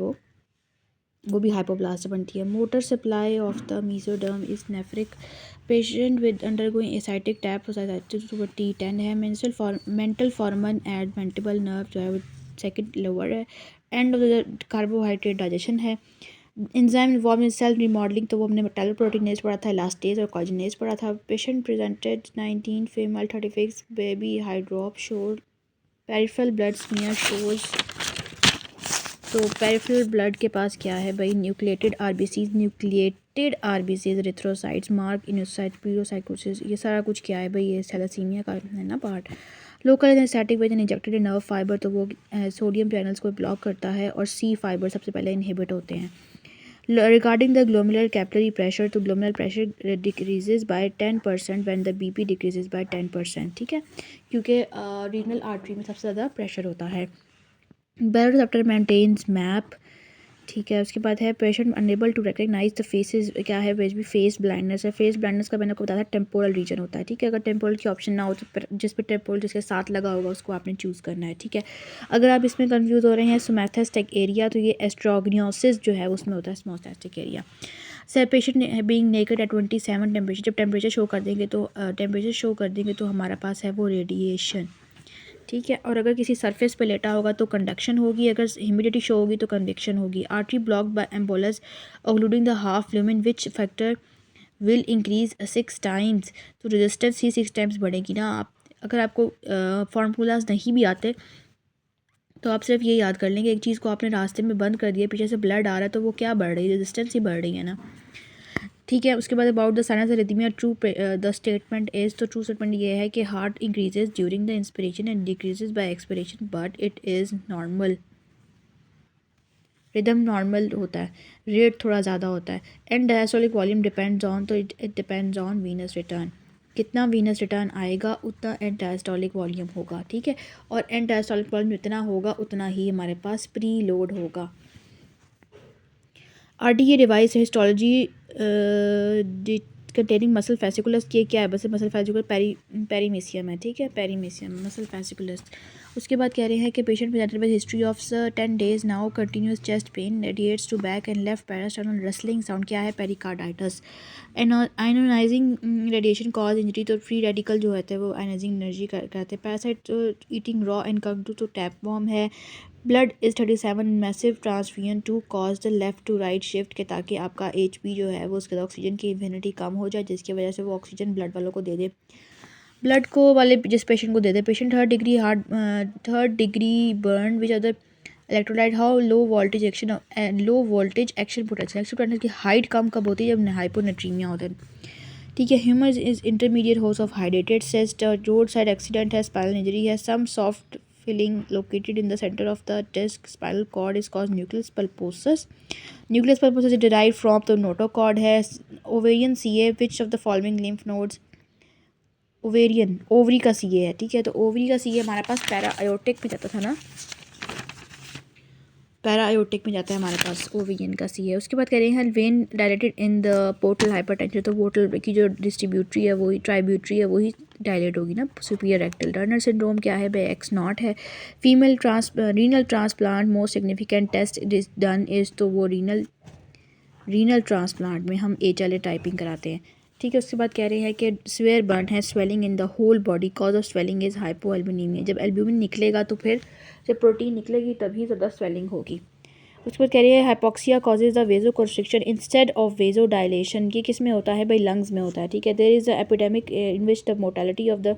वो भी हाइपोब्लास्ट से बनती है। Motor supply of the mesoderm is nephric. Patient with undergoing ascitic tap T10 है। मेंटल फॉर्मन एड मेंटिबल नर्व जो है वो सेकंड लोअर है। End of the carbohydrate digestion है। Enzyme involve in cell remodelling, तो वो हमने मेटालोप्रोटीनेज पढ़ा था, इलास्टेज और कोलेजनेज पढ़ा था। पेशेंट प्रेजेंटेड 19 फीमेल 36 बेबी हाइड्रोप शोर पेरिफेरल ब्लड स्मीयर शोज। तो पेरिफेरल ब्लड के पास क्या है भाई? न्यूक्लिएटेड आरबीसीज एरिथ्रोसाइट्स मार्क इनोसाइट पीरोसाइकोसिस, ये सारा कुछ क्या है भाई? ये थैलेसीमिया का है ना part. Local anaesthetic with injected nerve fibre, तो वो सोडियम चैनल्स को ब्लॉक करता है और सी फाइबर सबसे पहले इनहिबिट होते हैं। Regarding the glomerular capillary pressure, तो glomerular pressure decreases by 10% when the BP decreases by 10%, ठीक है, क्योंकि रीनल आर्टरी में सबसे ज़्यादा प्रेशर होता है। बैरोरेप्टर मेंटेन्स मैप, ठीक है। उसके बाद है patient unable to recognise the faces, क्या है वेज भी? फेस ब्लाइंडनेस है। फेस ब्लाइंडनेस का मैंने आपको बताया था टेम्पोरल रीजन होता है, ठीक है। अगर टेम्पोरल की ऑप्शन ना हो तो जिस पे टेम्पोरल जिसके साथ लगा होगा उसको आपने चूज़ करना है, ठीक है। अगर आप इसमें कंफ्यूज हो रहे हैं सोमैथेस्टिक एरिया, तो ये एस्ट्रोगनोसिस जो है उसमें होता है somesthetic area. Sir patient being naked at 27 temperature, जब टेम्परेचर शो कर देंगे तो हमारा पास है वो रेडिएशन, ठीक है। और अगर किसी सरफेस पे लेटा होगा तो कंडक्शन होगी, अगर ह्यूमिडिटी शो होगी तो कन्वेक्शन होगी। Artery block bye embolus ऑक्लूडिंग the half lumen which factor will increase 6 times, तो रेजिस्टेंस ही 6 टाइम्स बढ़ेगी ना। आप अगर आपको फार्मूलाज नहीं भी आते तो आप सिर्फ ये याद कर लेंगे, एक चीज़ को आपने रास्ते में बंद कर दिया, पीछे से ब्लड आ रहा है, तो वो क्या बढ़ रही है? रेजिस्टेंस ही बढ़ रही है ना, ठीक है। उसके बाद about the sinus arrhythmia true the statement is, तो ट्रू स्टेटमेंट ये है कि heart increases during the inspiration and decreases by expiration but it is normal. Rhythm normal होता है, रेट थोड़ा ज़्यादा होता है। End diastolic volume depends on, तो it depends on venous return, कितना वीनस रिटर्न आएगा उतना एंड डायस्टोलिक वॉल्यूम होगा, ठीक है। और एंड डायस्टोलिक वॉल्यूम जितना होगा उतना ही हमारे पास प्री लोड होगा। RDA device histology containing muscle fasciculus, ये क्या है? बस मसल फेसिकुलर पेरीमेसियम है, ठीक है, पेरीमेसियम मसल फेसिकुलस। उसके बाद कह रहे हैं कि patient presented with history of 10 days now continuous chest pain radiates to back and left parasternal rustling sound, क्या है? Pericarditis. Ionising radiation cause injury, तो फ्री रेडिकल जो होते हैं वो आयनाइजिंग एनर्जी करते हैं। पैरासाइट ईटिंग रॉ एनकाउंटर, तो टैप वॉर्म है। Blood is 37 massive transfusion to cause the left to right shift, के ताकि आपका HP जो है वो उसके बाद ऑक्सीजन की इन्फिनिटी कम हो जाए, जिसकी वजह से वो ऑक्सीजन ब्लड वालों को दे दे, ब्लड को वाले जिस पेशेंट को दे दे। Patient third degree burn which other electrolyte, how low voltage action potential, action potential की हाइट कम कब होती है? जब हाइपोनेट्रीमिया होता है, ठीक है। Human is intermediate host of हाइड्रेटेड सेस्ट, रोड साइड एक्सीडेंट है, स्पाइनल इंजरी है, some soft filling located in the center of the disc spinal cord is called nucleus pulposus. Nucleus pulposus is derived from the notochord है। ovarian CA, which of the following lymph nodes, ovarian ovary का CA है, ठीक है। तो ovary का CA हमारे पास para aortic में जाता था ना, पैरा आयोटिक में जाता है हमारे पास ओवेरियन का CA। उसके बाद कह रहे हैं when dilated in the portal hypertension, तो पोर्टल की जो डिस्ट्रीब्यूटरी है वही ट्राइब्यूटरी है वही डायलेट होगी ना, सुपीरियर रेक्टल। टर्नर सिंड्रोम क्या है भाई? X0 है। Female renal transplant most significant test done is, तो वो रीनल ट्रांसप्लांट में हम HLA टाइपिंग कराते हैं, ठीक है। उसके बाद कह रहे हैं कि स्वेयर बर्न है, swelling in the whole body, cause of swelling is hypoalbuminaemia, जब एल्ब्यूमिन निकलेगा तो फिर जब प्रोटीन निकलेगी तभी ज़्यादा स्वेलिंग होगी। उसके बाद कह रही है hypoxia causes the vasoconstriction instead of vasodilation, ये किस में होता है भाई? लंग्स में होता है, ठीक है। There is a epidemic in which the mortality of the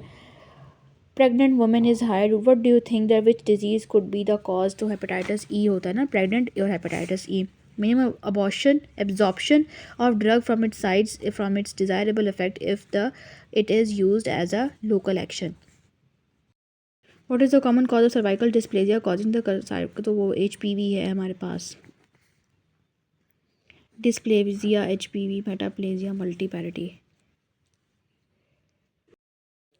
pregnant women is high, what do you think that which disease could be the cause, तो हेपेटाइटिस E होता है ना, प्रेग्नेंट और hepatitis E। minimum absorption of drug from its sides from its desirable effect if it is used as a local action. What is the common cause of cervical dysplasia causing the तो वो HPV है हमारे पास, dysplasia HPV metaplasia multiparity.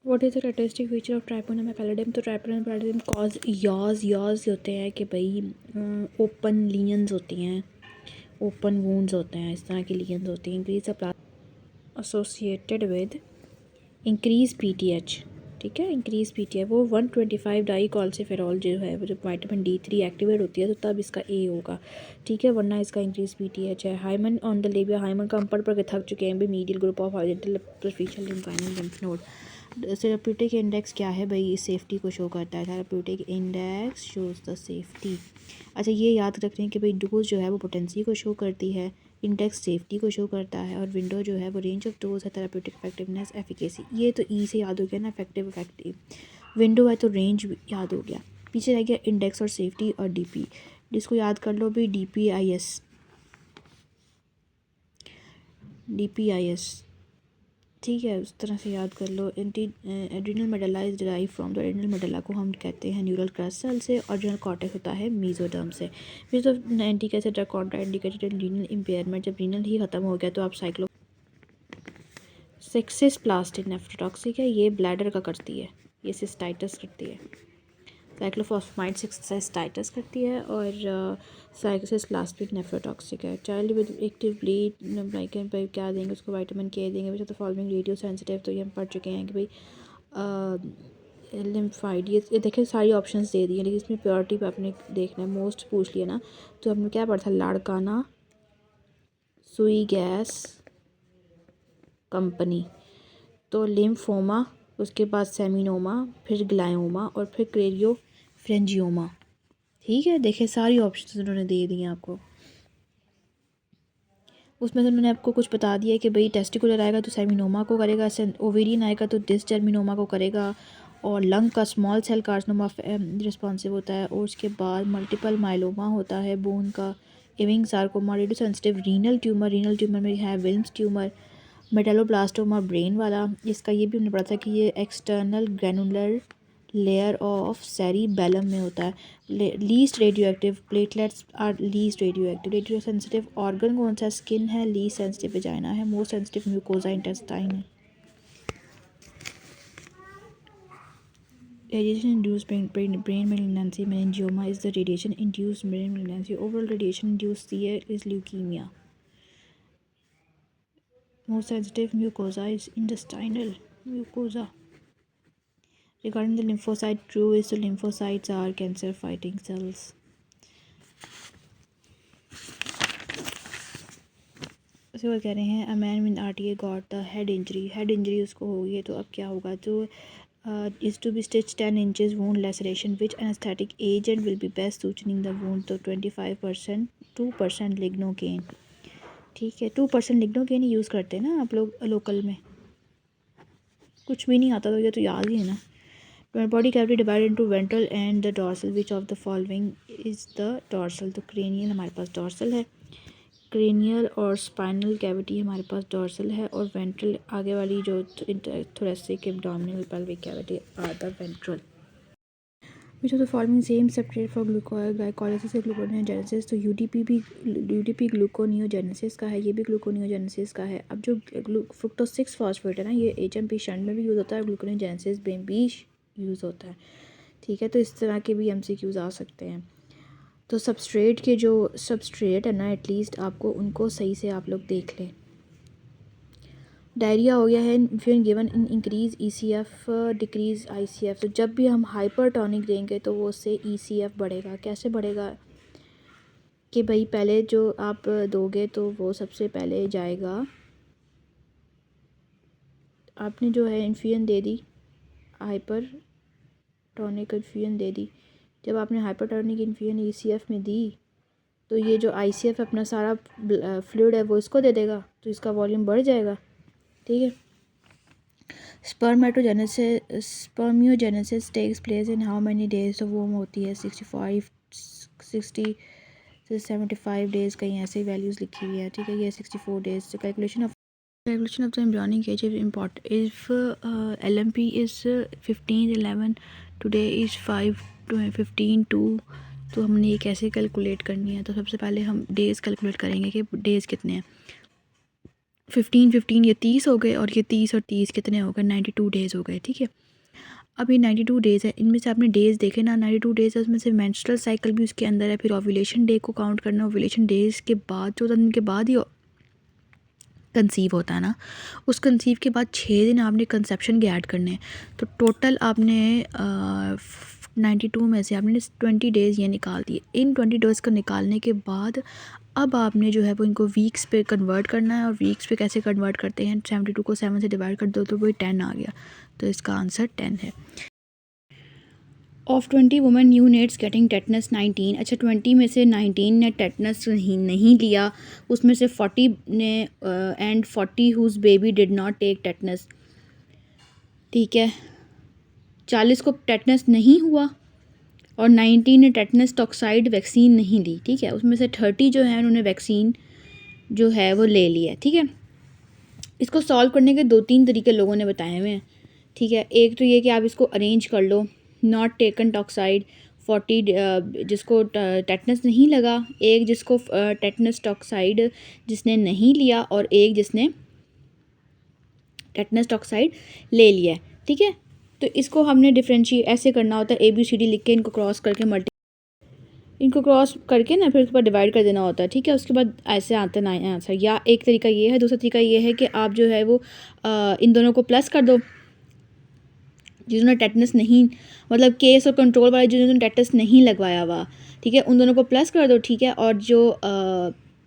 What is the characteristic feature of treponema pallidum. तो treponema palladium cause याज होते हैं कि भाई ओपन लीजन्स होती हैं, ओपन वूंड्स होते हैं, इस तरह की लीजन्स होती हैं। Increase the associated with increase PTH, ठीक है, इंक्रीज पीटीएच। वो 125 डाई कॉल्सिफेरॉल जो है वो जब विटामिन D3 एक्टिवेट होती है तो तब इसका ए होगा, ठीक है, वरना इसका इंक्रीज पीटीएच है। Hymen on the labia, hymen का हम पढ़ के थक चुके हैं भी। Medial group of horizontal superficial लिम्फाइनल लिम्फ नोड। थेराप्यूटिक इंडेक्स क्या है भाई, सेफ्टी को शो करता है। Therapeutic index shows the safety. अच्छा ये याद रखने कि भाई डोज जो है वो पोटेंसी को शो करती है, इंडेक्स सेफ्टी को शो करता है, और विंडो जो है वो रेंज ऑफ डोज है, थेराप्यूटिक इफेक्टिवनेस, एफिकेसी। ये तो ई से याद हो गया ना, इफेक्टिव विंडो है तो रेंज याद हो गया। पीछे रह गया इंडेक्स और सेफ्टी और डीपी, जिसको याद कर लो भी DPIS, ठीक है, उस तरह से याद कर लो। Adrenal medulla is derive from the adrenal medulla को हम कहते हैं न्यूरल क्रस्टल से, और जनरल कॉर्टेक्स होता है मीजोडर्म से। फिर तो एंटीकेसेड कॉन्ट्रा इंडिकेटेड रीनल इम्पेयरमेंट, जब रीनल ही ख़त्म हो गया तो आप साइक्लो सिक्सिस प्लास्टिक नेफ्रोटॉक्सिक है, ये ब्लैडर का करती है, ये सिस्टाइटिस करती है। साइक्लोफॉस्फामाइड सिस्टाइटिस करती है, और साइक्सिस प्लास्टिक नेफ्रोटॉक्सिक है। Child with active bleed lichen पर क्या देंगे उसको, विटामिन के देंगे। वैसे तो फॉलोइंग रेडियो सेंसिटिव तो ये हम पढ़ चुके हैं कि भाई लिम्फाइड, ये देखिए सारी ऑप्शंस दे दी है, लेकिन इसमें प्योरिटी पे आपने देखना है। मोस्ट पूछ लिया ना, तो हमने क्या पढ़ा था, लाड़काना, सुई गैस कंपनी, तो लिम्फोमा, उसके बाद सेमिनोमा, फिर ग्लायोमा, और फिर क्रेरियो फ्रेंजियोमा, ठीक है। देखिए सारी ऑप्शंस उन्होंने दे दी हैं आपको। उसमें से उन्होंने आपको कुछ बता दिया है कि भाई टेस्टिकुलर आएगा तो सेमिनोमा को करेगा, ओवेरियन आएगा तो डिसजर्मिनोमा को करेगा, और लंग का स्मॉल सेल कार्सिनोमा रिस्पॉन्सिव होता है, और उसके बाद मल्टीपल माइलोमा होता है, बोन का Ewing sarcoma, radiosensitive renal tumour में है विल्म्स ट्यूमर, मेटालोब्लास्टोमा ब्रेन वाला। इसका ये भी हमने पढ़ा था कि ये external granular layer of cerebellum में होता है। Least radioactive, platelets are least radioactive. Radiosensitive organ कौन सा, स्किन है। लीस्ट सेंसिटिव वेजाइना है। मोस्ट सेंसिटिव म्यूकोजा इंटेस्टाइन है। Radiation induced brain malignancy meningioma is the radiation induced brain malignancy. Overall radiation induced CA is leukemia. Most sensitive mucosa is intestinal mucosa. Regarding the lymphocyte, true is the lymphocytes are cancer fighting cells. उसे वो कह रहे हैं a man with RTA got the head injury उसको हो गई है, तो अब क्या होगा, तो is to be stitched 10 inches wound laceration, which anesthetic agent will be best suturing the wound, तो 25% 2% लिग्नोकेन, ठीक है, 2% लिग्नोकेन ही यूज़ करते हैं ना आप लोग लोकल में। कुछ भी नहीं आता तो ये तो याद ही है ना। Body cavity divide into ventral and the dorsal, which of the following is the dorsal, तो क्रेनियल हमारे पास डॉर्सल है, क्रेनियल और स्पाइनल कैविटी हमारे पास डॉर्सल है, और वेंट्रल आगे वाली जो thoracic abdominal pelvic cavity are the ventral. Which of the following same separate for glycolysis और ग्लूकोनियोजेनेसिस, तो यूडीपी ग्लूकोनियोजेनेसिस का है, ये भी ग्लूकोनियोजेनेसिस का है। अब जो फ्रुक्टोज 6 फॉस्फेट है ना, ये HMP शंट में भी यूज़ होता है, ग्लूकोनियोजेनेसिस में भी यूज़ होता है, ठीक है। तो इस तरह के भी MCQs आ सकते हैं। तो सबस्ट्रेट है ना, एटलीस्ट आपको उनको सही से आप लोग देख लें। डायरिया हो गया है, infusion given in increase ECF decrease ICF, तो जब भी हम हाइपरटॉनिक देंगे तो वो उससे ECF बढ़ेगा। कैसे बढ़ेगा कि भाई पहले जो आप दोगे तो वो सबसे पहले जाएगा, आपने जो है इन्फ्यूजन दे दी, हाइपरटॉनिक इन्फ्यूजन दे दी, जब आपने हाइपरटॉनिक इन्फ्यूजन ECF में दी तो ये जो ICF अपना सारा फ्लूइड है वो इसको दे देगा, तो इसका वॉल्यूम बढ़ जाएगा, ठीक है। Spermiogenesis takes place in how many days, तो वो होती है 60 से 75 डेज़, कहीं ऐसे वैल्यूज़ लिखी हुई है, ठीक है। ये 64 days. Calculation of the embryonic age is important if LMP is 15/11, today is 5/15/2, तो हमने ये कैसे कैलकुलेट करनी है, तो सबसे पहले हम डेज़ कैलकुलेट करेंगे कि डेज़ कितने हैं। 15 ये 30 हो गए, और ये 30 और 30 कितने हो गए, 92 डेज़ हो गए। ठीक है, अब ये 92 डेज़ है, इनमें से आपने डेज़ देखे ना, 92 डेज़ है, उसमें से मेंस्ट्रुअल साइकिल भी उसके अंदर है, फिर ओव्यूलेशन डे को काउंट करना, ओव्यूलेशन डेज़ के बाद 14 दिन के बाद ही कंसीव होता है ना, उस कंसीव के बाद 6 दिन आपने कंसेप्शन के ऐड करने हैं। तो टोटल आपने 92 में से आपने 20 डेज़ ये निकाल दिए। इन 20 डेज़ को निकालने के बाद अब आपने जो है वो इनको वीक्स पे कन्वर्ट करना है, और वीक्स पे कैसे कन्वर्ट करते हैं, 72 को 7 से डिवाइड कर दो तो वही 10 आ गया। तो इसका आंसर 10 है। Of 20 women new nets getting tetanus 19। अच्छा, 20 में से 19 ने टेटनस नहीं लिया, उसमें से 40 ने and 40 whose baby did not take tetanus. ठीक है, 40 को टेटनस नहीं हुआ और 19 ने टेटनस टॉक्साइड वैक्सीन नहीं ली। ठीक है, उसमें से 30 जो है उन्होंने वैक्सीन जो है वो ले लिया है। ठीक है, इसको सॉल्व करने के 2-3 तरीके लोगों ने बताए हुए हैं। ठीक है, एक तो ये कि आप इसको अरेंज कर लो, नॉट टेकन टॉक्साइड 40 जिसको टेटनस नहीं लगा, एक जिसको टेटनस टॉक्साइड जिसने नहीं लिया, और एक जिसने टेटनस टॉक्साइड ले लिया है। ठीक है, तो इसको हमने डिफरेंशिएट ऐसे करना होता है, ABCD लिख के इनको क्रॉस करके इनको क्रॉस करके ना फिर उसके बाद डिवाइड कर देना होता है। ठीक है, उसके बाद ऐसे आता है ना आंसर। या एक तरीका ये है, दूसरा तरीका ये है कि आप जो है वो इन दोनों को प्लस कर दो, जिन्होंने टेटनस नहीं, मतलब केस और कंट्रोल वाले जिन्होंने टेटनस नहीं लगवाया हुआ, ठीक है, उन दोनों को प्लस कर दो। ठीक है, और जो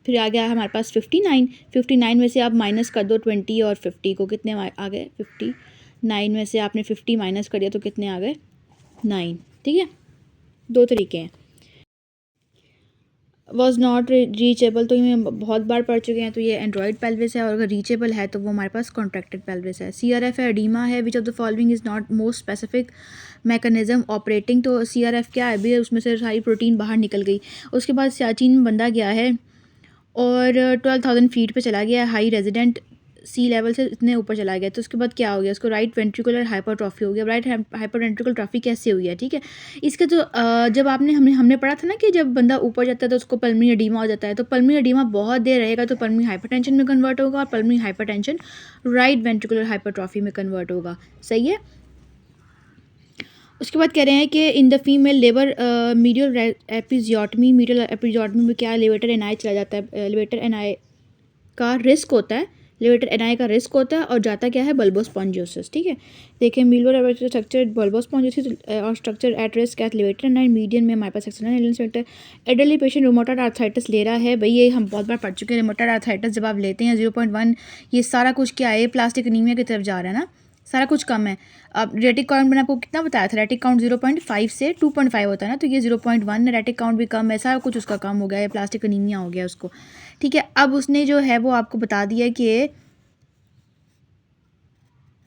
फिर आ गया हमारे पास 59 में से आप माइनस कर दो 20 और 50 को, कितने आ गए 59 में से आपने 50 माइनस कर दिया तो कितने आ गए 9। ठीक है, 2 तरीके हैं। वॉज नॉट रीचेबल, तो ये बहुत बार पढ़ चुके हैं, तो ये एंड्रॉयड पेल्विस है, और अगर रीचेबल है तो वो हमारे पास कॉन्ट्रैक्टेड पेल्विस है। CRF है, एडीमा है, which of the following is not most specific mechanism operating. तो CRF क्या है भी, उसमें से सारी प्रोटीन बाहर निकल गई। उसके बाद सियाचिन में बंदा गया है और 12,000 फीट पे चला गया, हाई रेजिडेंट सी लेवल से इतने ऊपर चला गया, तो उसके बाद क्या हो गया, उसको राइट वेंट्रिकुलर हाइपरट्रॉफी हो गया। राइट हाइपरवेंट्रिकुलर कैसे हुई है, ठीक है, इसका तो जब हमने पढ़ा था ना कि जब बंदा ऊपर जाता है तो उसको पल्मोनरी एडीमा हो जाता है, तो पल्मोनरी एडीमा बहुत देर रहेगा तो पल्मोनरी हाइपरटेंशन में कन्वर्ट होगा, और pulmonary hypertension right ventricular hypertrophy में कन्वर्ट होगा। सही है। उसके बाद कह रहे हैं कि in the female labour medial episiotomy में क्या लेवेटर एनआई चला जाता है, लेवेटर एनआई का रिस्क होता है, लेवेटर एनआई का रिस्क होता है, और जाता क्या है बल्बोस्पॉन्जियोसिस। ठीक है, देखिए मीलवर स्ट्रक्चर बल्बोस्पॉन्जियोसिस और structure at risk at levator ani median में हमारे पास external adult patient rheumatoid arthritis ले रहा है। भाई ये हम बहुत बार पढ़ चुके हैं, रोमेटॉइड आर्थराइटिस जब आप लेते हैं 0.1, ये सारा कुछ क्या है, प्लास्टिक एनीमिया की तरफ जा रहा है ना, सारा कुछ कम है। अब रेटिक काउंट मैंने आपको कितना बताया था, रेटिक काउंट 0.5 से 2.5 होता है ना, तो ये 0.1 रेटिक काउंट भी कम है, सारा कुछ उसका कम हो गया है, प्लास्टिक एनीमिया हो गया उसको। ठीक है, अब उसने जो है वो आपको बता दिया कि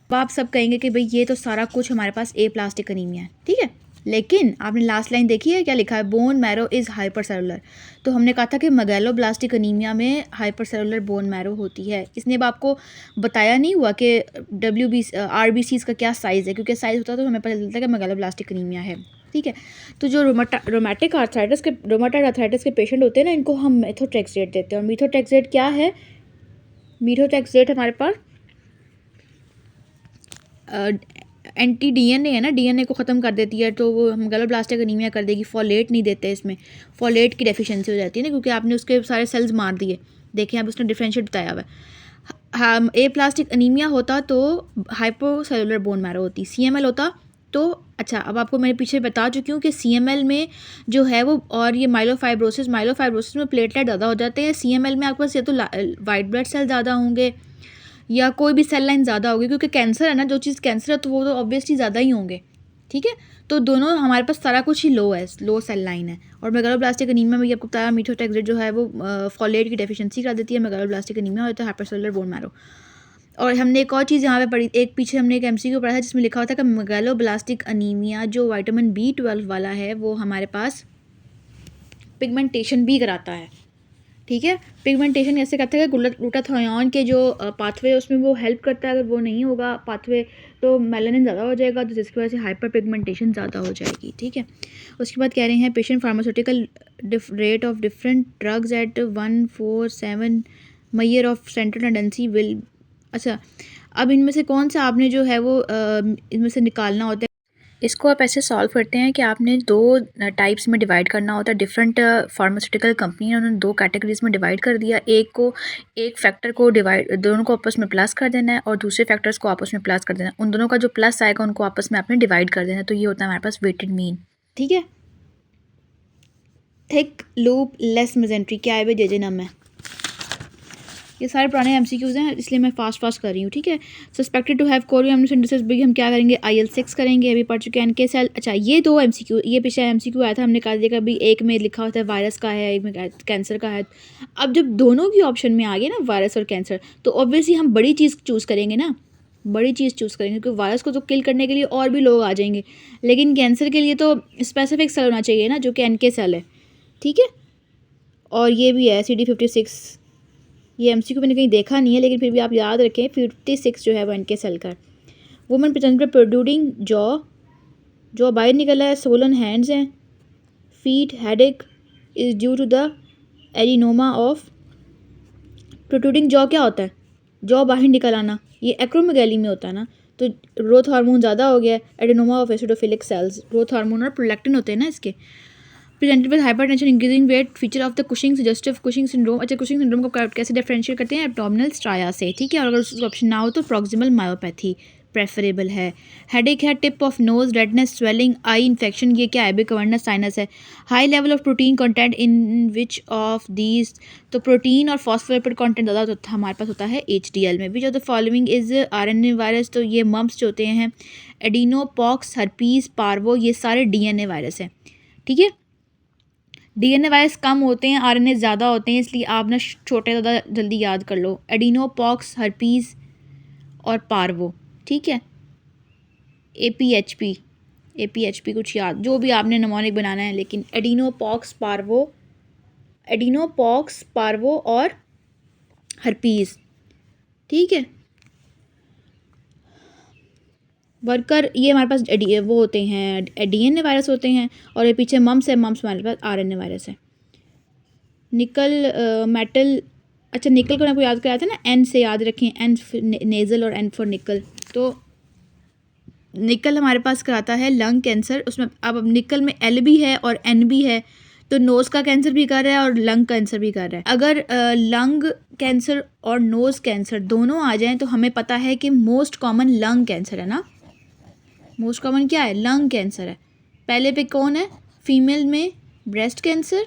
आप सब कहेंगे कि भाई ये तो सारा कुछ हमारे पास ए प्लास्टिक एनीमिया है। ठीक है, लेकिन आपने लास्ट लाइन देखी है क्या लिखा है, बोन मैरो इज़ हाइपरसेलुलर। तो हमने कहा था कि मैगेलोब्लास्टिक एनीमिया में हाइपरसेलुलर बोन मैरो होती है। इसने अब आपको बताया नहीं हुआ कि RBCs का क्या साइज़ है, क्योंकि साइज़ होता है तो हमें पता चलता है कि मैगेलोब्लास्टिक एनीमिया है। ठीक है, तो जो रोमेटॉइड आर्थराइटिस के पेशेंट होते हैं ना, इनको हम मेथोट्रेक्सेट देते हैं। और मेथोट्रेक्सेट क्या है, मेथोट्रेक्सेट हमारे पास एंटी DNA है ना, DNA को ख़त्म कर देती है, तो वो मैगेलोब्लास्टिक एनीमिया कर देगी। फॉलेट नहीं देते इसमें, फॉलेट की डेफिशिएंसी हो जाती है ना, क्योंकि आपने उसके सारे सेल्स मार दिए। देखें अब उसने डिफरेंशिएट बताया हुआ है। हाँ, ए प्लास्टिक एनीमिया होता तो हाइपोसेलुलर बोन मैरो होती, CML होता तो अच्छा। अब आपको मैंने पीछे बता चुकी हूँ कि CML में जो है वो, और ये माइलोफाइब्रोसिस में प्लेटलेट ज़्यादा हो जाते हैं। CML में आपके पास या तो वाइट ब्लड सेल ज़्यादा होंगे या कोई भी सेल लाइन ज़्यादा होगी, क्योंकि कैंसर है ना, जो चीज़ कैंसर है तो वो तो ऑब्वियसली ज़्यादा ही होंगे। ठीक है, तो दोनों हमारे पास सारा कुछ ही लो सेल लाइन है। और मैगेलोब्लास्टिक एनीमिया में आपको बताया मेथोट्रेक्सेट जो है वो फॉलेट की डेफिशिएंसी करा देती है, मैगेलोब्लास्टिक एनीमिया होता है हाइपरसेलुलर बोन मैरो। और हमने एक और चीज़ यहाँ पे पढ़ी, एक पीछे हमने एक MCQ पढ़ा है जिसमें लिखा होता है कि मैगेलोब्लास्टिक एनीमिया जो विटामिन B12 वाला है वो हमारे पास पिगमेंटेशन भी कराता है। ठीक है, पिगमेंटेशन कैसे करता है, ग्लूटाथायोन के जो पाथवे उसमें वो हेल्प करता है। अगर वो नहीं होगा पाथवे तो मेलानिन ज़्यादा हो जाएगा, तो जिसकी वजह से हाइपर पिगमेंटेशन ज़्यादा हो जाएगी। ठीक है, उसके बाद कह रहे हैं patient pharmaceutical rate of different drugs at 147 measure of central tendency will, अच्छा अब इनमें से कौन सा आपने जो है वो इनमें से निकालना होता है। इसको आप ऐसे सॉल्व करते हैं कि आपने दो टाइप्स में डिवाइड करना होता है। डिफरेंट फार्मास्यूटिकल कंपनी है, उन्होंने दो कैटेगरीज में डिवाइड कर दिया। एक फैक्टर को डिवाइड, दोनों को आपस में प्लस कर देना है और दूसरे फैक्टर्स को आपस में प्लस कर देना है। उन दोनों का जो प्लस आएगा उनको आपस में आपने डिवाइड कर देना है। तो ये होता है हमारे पास वेटेड मीन। ठीक है। थिक लूप लेस मेजेंट्री क्या है भाई, जे नाम है। ये सारे पुराने एमसीक्यूज़ हैं इसलिए मैं फास्ट कर रही हूँ। ठीक है। सस्पेक्टेड टू हैव कोरियम सिंथेसिस बिग, हम क्या करेंगे, IL-6 करेंगे, अभी पढ़ चुके हैं। NK सेल, अच्छा ये दो एमसीक्यू, ये पिछले एमसीक्यू आया था, हमने कहा देखा अभी एक में लिखा होता है वायरस का है, एक में कैंसर का है। अब जब दोनों की ऑप्शन में आ गए ना वायरस और कैंसर, तो ऑब्वियसली हम बड़ी चीज़ चूज़ करेंगे ना, बड़ी चीज़ चूज़ करेंगे, क्योंकि वायरस को तो किल करने के लिए और भी लोग आ जाएंगे, लेकिन कैंसर के लिए तो स्पेसिफिक सेल होना चाहिए ना, जो कि NK सेल है। ठीक है। और ये भी है CD56, ये एमसीक्यू मैंने कहीं देखा नहीं है, लेकिन फिर भी आप याद रखें 56 जो है वो NK सेल का। वुमेन प्रेजेंट पर प्रोड्यूडिंग जॉ बाहर निकला है, सोलन हैंड्स हैं, feet headache is due to the adenoma of. Protruding jaw क्या होता है, जॉ बाहर निकल आना, ये एक्रोमेगैली में होता है ना। तो ग्रोथ हार्मोन ज़्यादा हो गया, adenoma of acidophilic cells, growth hormone और प्रोलैक्टिन होते हैं ना इसके। Presented with hypertension, increasing weight, feature of the Cushing, suggestive Cushing syndrome. अच्छा कुशिंग सिंड्रोम को कैसे डिफरेंशिएट करते हैं, एब्डोमिनल स्ट्राया से। ठीक है। और अगर उसका ऑप्शन ना हो तो प्रॉक्सिमल मायोपैथी प्रेफरेबल है। हेडेक है, tip of nose, redness, swelling, eye infection, ये क्या है, बिकवर्नस साइनस है। High level of protein content in which of these, तो प्रोटीन और फॉस्फोलिपिड कंटेंट ज़्यादा होता है हमारे पास होता है HDL में। विच of the following is RNA virus, तो ये मम्प्स जो होते हैं, एडिनोपॉक्स, हर्पीज, पार्वो, ये सारे DNA वायरस हैं। ठीक है। DNA वायरस कम होते हैं, RNA ज़्यादा होते हैं, इसलिए आप ना छोटे ज़्यादा जल्दी याद कर लो, एडिनोपॉक्स, हर्पीज़ और पार्वो। ठीक है। APHP कुछ याद, जो भी आपने नमोनिक बनाना है, लेकिन एडिनोपॉक्स, पार्वो और हर्पीज़। ठीक है। वर्कर ये हमारे पास वो होते हैं DNA वायरस होते हैं, और ये पीछे मम्स है, मम्स हमारे पास RNA वायरस है। निकल मेटल, अच्छा निकल को आपको याद कराया था ना, N से याद रखें, N नेज़ल और N फॉर निकल। तो निकल हमारे पास कराता है लंग कैंसर, उसमें अब निकल में L भी है और N भी है, तो नोज़ का कैंसर भी कर रहा है और लंग कैंसर भी कर रहा है। अगर लंग कैंसर और नोज़ कैंसर दोनों आ जाएं तो हमें पता है कि मोस्ट कॉमन लंग कैंसर है ना, मोस्ट कॉमन क्या है, लंग कैंसर है। पहले पे कौन है, फीमेल में ब्रेस्ट कैंसर,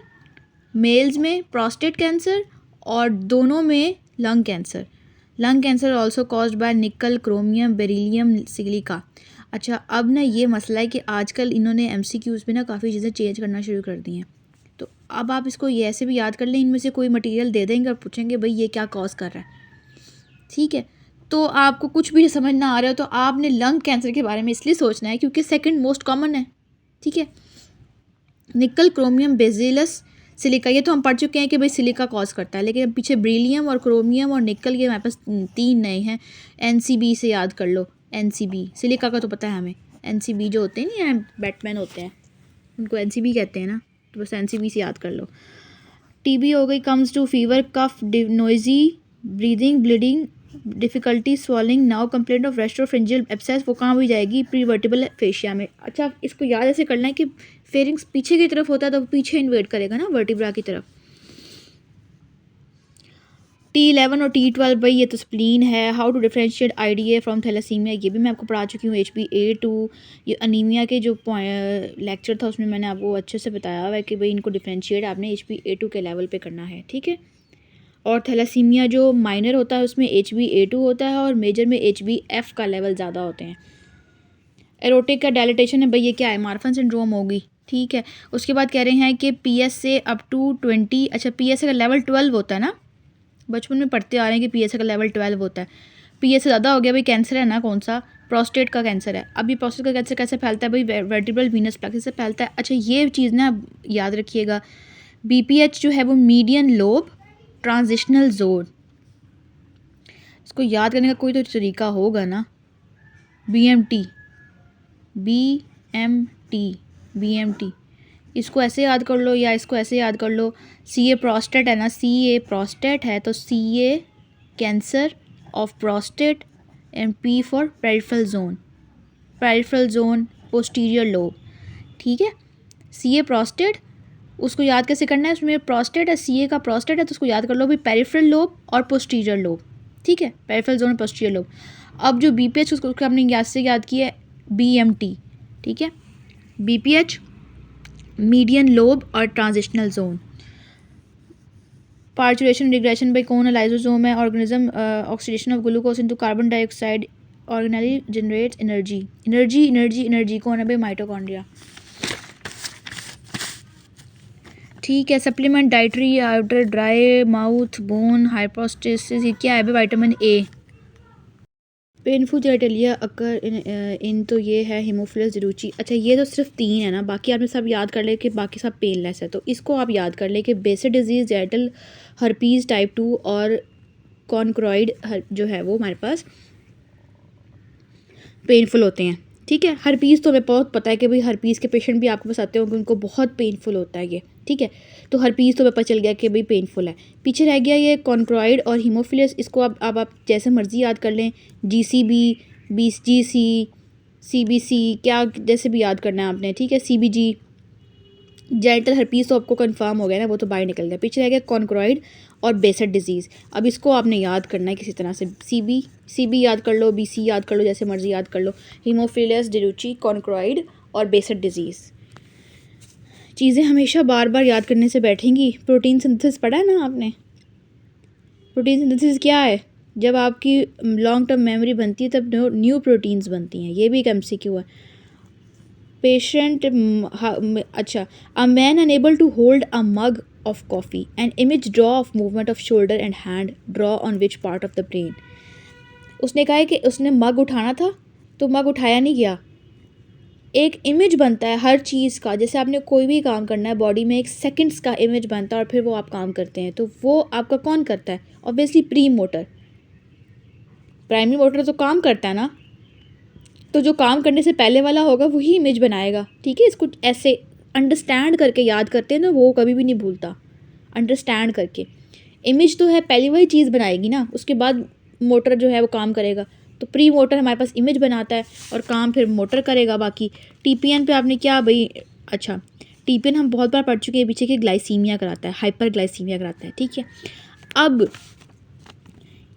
मेल्स में प्रोस्टेट कैंसर, और दोनों में lung cancer. Lung cancer also caused by निकल, क्रोमियम, बेरिलियम, सिलिका। अच्छा अब ना ये मसला है कि आजकल इन्होंने MCQs में ना काफ़ी चीज़ें चेंज करना शुरू कर दी हैं, तो अब आप इसको ये ऐसे भी याद कर लें, इनमें से कोई मटेरियल दे देंगे और पूछेंगे भाई ये क्या कॉज कर रहा है। ठीक है। तो आपको कुछ भी समझ ना आ रहा हो तो आपने लंग कैंसर के बारे में इसलिए सोचना है क्योंकि सेकंड मोस्ट कॉमन है। ठीक है। निकल, क्रोमियम, बेजिलस, सिलिका, ये तो हम पढ़ चुके हैं कि भाई सिलिका कॉज करता है, लेकिन पीछे ब्रिलियम और क्रोमियम और निकल, ये हमारे पास 3 नए हैं। NCB से याद कर लो, NCB। सिलिका का तो पता है हमें, NCB जो होते हैं नहीं, बैटमैन होते हैं, उनको NCB कहते हैं ना, तो बस NCB से याद कर लो। TB हो गई, comes to fever, cough, noisy breathing, bleeding, difficulty swallowing, now complaint of retropharyngeal abscess, वो कहाँ भी जाएगी, प्रीवर्टिबल फेशिया में। अच्छा इसको याद ऐसे करना है कि फेरिंग्स पीछे की तरफ होता है तो पीछे इन्वेट करेगा ना वर्टिब्रा की तरफ। T11 और T12 भाई ये तो स्प्लीन है। How to differentiate IDA from thalassaemia, ये भी मैं आपको पढ़ा चुकी हूँ। HbA2, ये अनीमिया के जो लेक्चर था उसमें मैंने आपको अच्छे से बताया हुआ है कि भाई इनको डिफरेंशिएट आपने HbA2 के लेवल पे करना है। ठीक है। और थैलेसीमिया जो माइनर होता है उसमें HbA2 होता है और मेजर में HbF का लेवल ज़्यादा होते हैं। एरोटिक का डायलिटेशन है भाई, ये क्या है, मार्फन सिंड्रोम होगी। ठीक है। उसके बाद कह रहे हैं कि PS से अप टू 20, अच्छा PS का लेवल 12 होता है ना, बचपन में पढ़ते आ रहे हैं कि PS का लेवल 12 होता है। PS से ज़्यादा हो गया भाई कैंसर है ना, कौन सा, प्रोस्टेट का कैंसर है। अब ये प्रोस्टेट का कैंसर कैसे फैलता है भाई, वर्टिब्रल वीनस प्लेक्सस से फैलता है। अच्छा ये चीज़ ना याद रखिएगा, BPH जो है वो मीडियन लोब ट्रांजिशनल जोन, इसको याद करने का कोई तो तरीका होगा ना। BMT, BMT इसको ऐसे याद कर लो या इसको ऐसे याद कर लो। सी ए प्रोस्टेट है ना, सी ए प्रोस्टेट है तो C A cancer of prostate and P for peripheral zone, peripheral zone posterior lobe. ठीक है, सी ए प्रोस्टेट, उसको याद कैसे करना है, उसमें प्रोस्टेट है, सी ए का प्रोस्टेट है तो उसको याद कर लो भी पेरिफेरल लोब और पोस्टीरियर लोब। ठीक है, पेरिफेरल जोन और पोस्टीरियर लोब। अब जो बी पी एच उसको हमने याद से याद किया है बी एम टी। ठीक है, B P H median lobe और transitional zone. Parturition regression by कौन लाइजोसोम है, organism oxidation of glucose into carbon dioxide organelle generates energy, energy energy energy कौन है भाई, माइटोकॉन्ड्रिया। ठीक है, supplement dietary after dry mouth bone hypostasis, ये क्या है भाई, vitamin A. Painful genitalia occur in तो ये है हीमोफिलस ज़रूची। अच्छा ये तो सिर्फ 3 है ना, बाकी आपने सब याद कर ले कि बाकी सब पेनलेस है, तो इसको आप याद कर ले कि basic disease genital herpes type 2 और कॉन्क्रोइड जो है वो हमारे पास पेनफुल होते हैं। ठीक है, हर्पीज़ तो हमें बहुत पता है कि भाई हर्पीज़ के पेशेंट भी आपके पास आते होंगे, उनको बहुत पेनफुल होता है ये। ठीक है, तो हर्पीज़ तो हमें पता चल गया कि भाई पेनफुल है। पीछे रह गया ये कॉन्क्रोइड और हीमोफिलस, इसको अब आप जैसे मर्ज़ी याद कर लें, जी सी बी, बी जी सी, सी बी सी, क्या जैसे भी याद करना है आपने। ठीक है, सी बी जी। जेनिटल हर्पीज़ तो आपको कंफर्म हो गया ना, वो तो बाहर निकल गया। पीछे रह गया कॉन्क्रोइड और बेसेट डिजीज़। अब इसको आपने याद करना है किसी तरह से, सी बी याद कर लो, बी सी याद कर लो, जैसे मर्जी याद कर लो। हीमोफिलस डेलुची, कॉन्क्रोइड और बेसेट डिजीज़। चीज़ें हमेशा बार बार याद करने से बैठेंगी। प्रोटीन सिंथेसिस पढ़ा है ना आपने, प्रोटीन सिंथेसिस क्या है, जब आपकी लॉन्ग टर्म मेमोरी बनती है तब न्यू प्रोटीन्स बनती हैं, ये भी एक MCQ है। पेशेंट, अच्छा, a man unable to hold a mug of coffee, an image draw of movement of shoulder and hand, draw on which part of the brain. उसने कहा है कि उसने मग उठाना था तो मग उठाया नहीं गया, एक इमेज बनता है हर चीज़ का। जैसे आपने कोई भी काम करना है बॉडी में, एक सेकंड्स का इमेज बनता है और फिर वो आप काम करते हैं, तो वो आपका कौन करता है, obviously pre motor. Primary motor तो काम करता है ना, तो जो काम करने से पहले वाला होगा वही इमेज बनाएगा। ठीक है, इसको ऐसे अंडरस्टैंड करके याद करते हैं ना, वो कभी भी नहीं भूलता। अंडरस्टैंड करके इमेज तो है, पहले वही चीज़ बनाएगी ना, उसके बाद मोटर जो है वो काम करेगा। तो प्री मोटर हमारे पास इमेज बनाता है और काम फिर मोटर करेगा बाकी। TPN पे आपने क्या भाई, अच्छा TPN हम बहुत बार पढ़ चुके हैं पीछे, कि ग्लाइसीमिया कराता है, हाइपर ग्लाइसीमिया कराता है। ठीक है, अब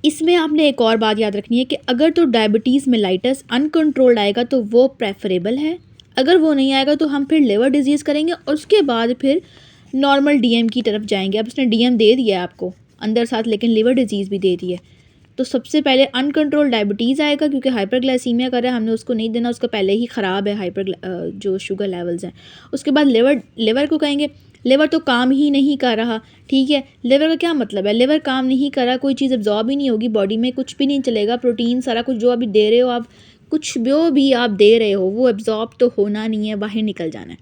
इसमें आपने एक और बात याद रखनी है कि अगर तो डायबिटीज़ मेलाइटस अनकंट्रोल्ड आएगा तो वो प्रेफरेबल है, अगर वो नहीं आएगा तो हम फिर लिवर डिजीज़ करेंगे और उसके बाद फिर नॉर्मल DM की तरफ जाएंगे। अब उसने DM दे दिया है आपको अंदर साथ, लेकिन लिवर डिजीज़ भी दे दी है। तो सबसे पहले अनकंट्रोल डायबिटीज़ आएगा, क्योंकि हाइपरग्लाइसीमिया कर रहा है, हमने उसको नहीं देना, उसका पहले ही ख़राब है जो शुगर लेवल्स हैं। उसके बाद लिवर को कहेंगे लिवर तो काम ही नहीं कर रहा। ठीक है, लिवर का क्या मतलब है, लिवर काम नहीं कर रहा, कोई चीज़ एब्जॉर्ब ही नहीं होगी बॉडी में, कुछ भी नहीं चलेगा, प्रोटीन सारा कुछ जो अभी दे रहे हो आप, कुछ जो भी आप दे रहे हो वो एब्जॉर्ब तो होना नहीं है, बाहर निकल जाना है।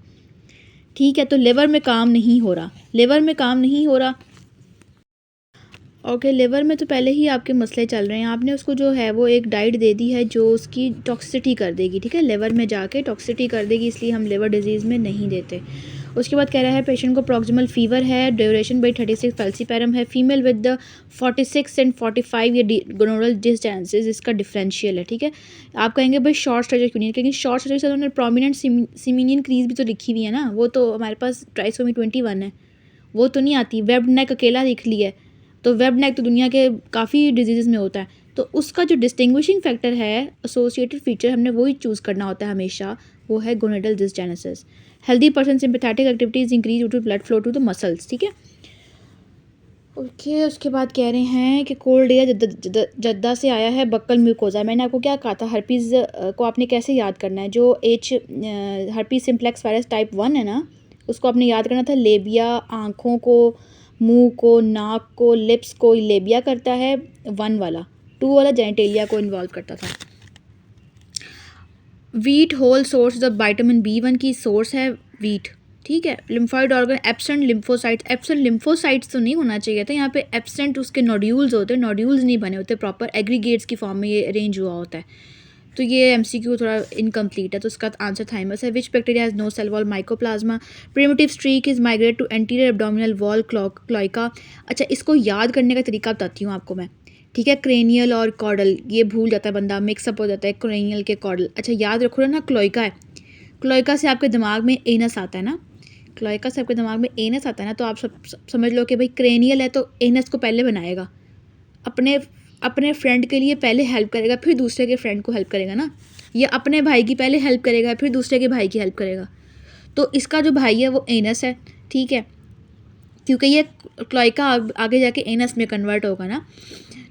ठीक है, तो लिवर में काम नहीं हो रहा, लिवर में काम नहीं हो रहा। ओके, लिवर में तो पहले ही आपके मसले चल रहे हैं, आपने उसको जो है वो एक डाइट दे दी है जो उसकी टॉक्सिसिटी कर देगी। ठीक है, लिवर में जाके टॉक्सिसिटी कर देगी, इसलिए हम लिवर डिजीज़ में नहीं देते। उसके बाद कह रहा है पेशेंट को प्रॉक्सिमल फीवर है, ड्यूरेशन बाई 36, फैल्सीपैरम है, फीमेल विद द 46 एंड 45 ये गोनोरल डिसटेंसेस, इसका डिफरेंशियल है। ठीक है, आप कहेंगे भाई शॉर्ट स्ट्रक्चर क्यों नहीं, क्योंकि शॉर्ट स्ट्रक्चर से उन्होंने प्रोमिनेंट सिमिनियन क्रीज भी तो लिखी हुई है ना, वो तो हमारे पास ट्राइसोमी 21 है, वो तो नहीं आती। वेब नेक अकेला लिख लिया है, तो वेब नेक तो दुनिया के काफ़ी डिजीज़ में होता है, तो उसका जो डिस्टिंग्विशिंग फैक्टर है, एसोसिएटेड फीचर, हमने वही चूज़ करना होता है हमेशा, वो है gonadal dysgenesis. Healthy person sympathetic activities increase due to blood flow to the muscles. ठीक है, ओके। उसके बाद कह रहे हैं कि कोल्ड एयर जद्दा से आया है, बक्कल म्यूकोजा। मैंने आपको क्या कहा था, हर्पीज़ को आपने कैसे याद करना है, जो हर्पीज़ सिम्प्लेक्स वायरस टाइप 1 है ना, उसको आपने याद करना था लेबिया, आँखों को, मुंह को, नाक को, लिप्स को लेबिया करता है 1 वाला, 2 वाला जेनेटेलिया को इन्वॉल्व करता था। Wheat whole source of vitamin B1 की सोर्स है वीट। ठीक है, lymphoid organ absent lymphocytes, absent lymphocytes तो नहीं होना चाहिए था यहाँ पे, एब्सेंट उसके नोड्यूल्स होते हैं, नोड्यूल्स नहीं बने होते प्रॉपर, एग्रीगेट्स की फॉर्म में ये अरेंज हुआ होता है। तो ये एमसीक्यू थोड़ा इनकम्प्लीट है, तो उसका आंसर थाइमस है। Which bacteria has no cell wall mycoplasma, primitive streak is migrate to anterior abdominal wall cloaca. अच्छा, इसको याद करने का तरीका बताती हूँ आपको मैं, ठीक है। क्रेनियल और कॉर्डल ये भूल जाता है बंदा, मिक्सअप हो जाता है क्रेनियल के कॉर्डल। अच्छा याद रखो ना, क्लोइका है, क्लोइका से आपके दिमाग में एनस आता है ना, क्लोइका से आपके दिमाग में एनस आता है ना, तो आप सब समझ लो कि भाई क्रेनियल है तो एनस को पहले बनाएगा, अपने अपने फ्रेंड के लिए पहले हेल्प करेगा, फिर दूसरे के फ्रेंड को हेल्प करेगा ना, या अपने भाई की पहले हेल्प करेगा फिर दूसरे के भाई की हेल्प करेगा। तो इसका जो भाई है वो एनस है, ठीक है, क्योंकि ये क्लोइका आगे जाके एनस में कन्वर्ट होगा ना,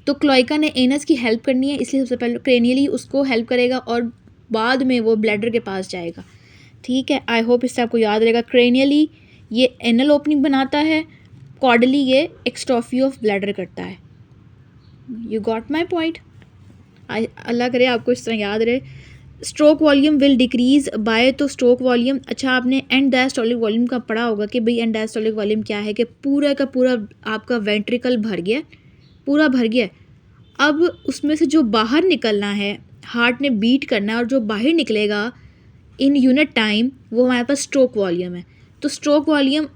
तो क्लोइका ने एनस की हेल्प करनी है, इसलिए सबसे पहले क्रेनियली उसको हेल्प करेगा और बाद में वो ब्लैडर के पास जाएगा, ठीक है। आई होप इससे आपको याद रहेगा। क्रेनियली ये एनल ओपनिंग बनाता है, कॉर्डली ये एक्सट्रॉफी ऑफ ब्लैडर करता है। You got my point. अल्लाह करे आपको इस तरह याद रहे। Stroke volume will decrease by, तो स्ट्रोक वॉल्यूम, अच्छा आपने एंड डायस्टोलिक वॉल्यूम का पढ़ा होगा कि भाई एंड डायस्टोलिक वॉल्यूम क्या है, कि पूरा का पूरा आपका वेंट्रिकल भर गया, पूरा भर गया, अब उसमें से जो बाहर निकलना है, हार्ट ने बीट करना है और जो बाहर निकलेगा इन यूनिट टाइम, वो हमारे पास स्ट्रोक वॉल्यूम है। तो स्ट्रोक वॉल्यूम,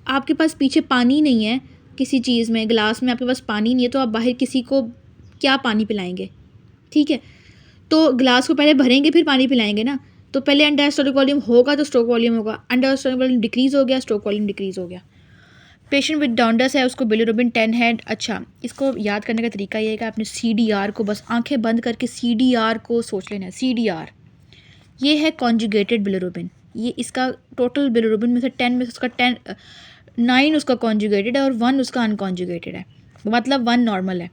आपके पास पीछे पानी नहीं है किसी चीज़ में, ग्लास में आपके पास पानी नहीं है, तो आप बाहर किसी को क्या पानी पिलाएंगे, ठीक है। तो ग्लास को पहले भरेंगे फिर पानी पिलाएंगे ना, तो पहले एंडायस्टोलिक वॉल्यूम होगा तो स्ट्रोक वॉल्यूम होगा, एंडायस्टोलिक वॉल्यूम डिक्रीज़ हो गया, स्ट्रोक वॉल्यूम डिक्रीज़ हो गया। पेशेंट विद जॉन्डिस है, उसको बिलिरुबिन 10 है। अच्छा, इसको याद करने का तरीका ये है कि आपने CDR को बस आंखें बंद करके CDR को सोच लेना है। CDR ये है कॉन्जुगेटेड बिलिरुबिन, ये इसका टोटल बिलिरुबिन में से 10 में से उसका 9 उसका कॉन्जुगेटेड है और 1 उसका अनकॉन्जुगेटेड है, मतलब 1 नॉर्मल है।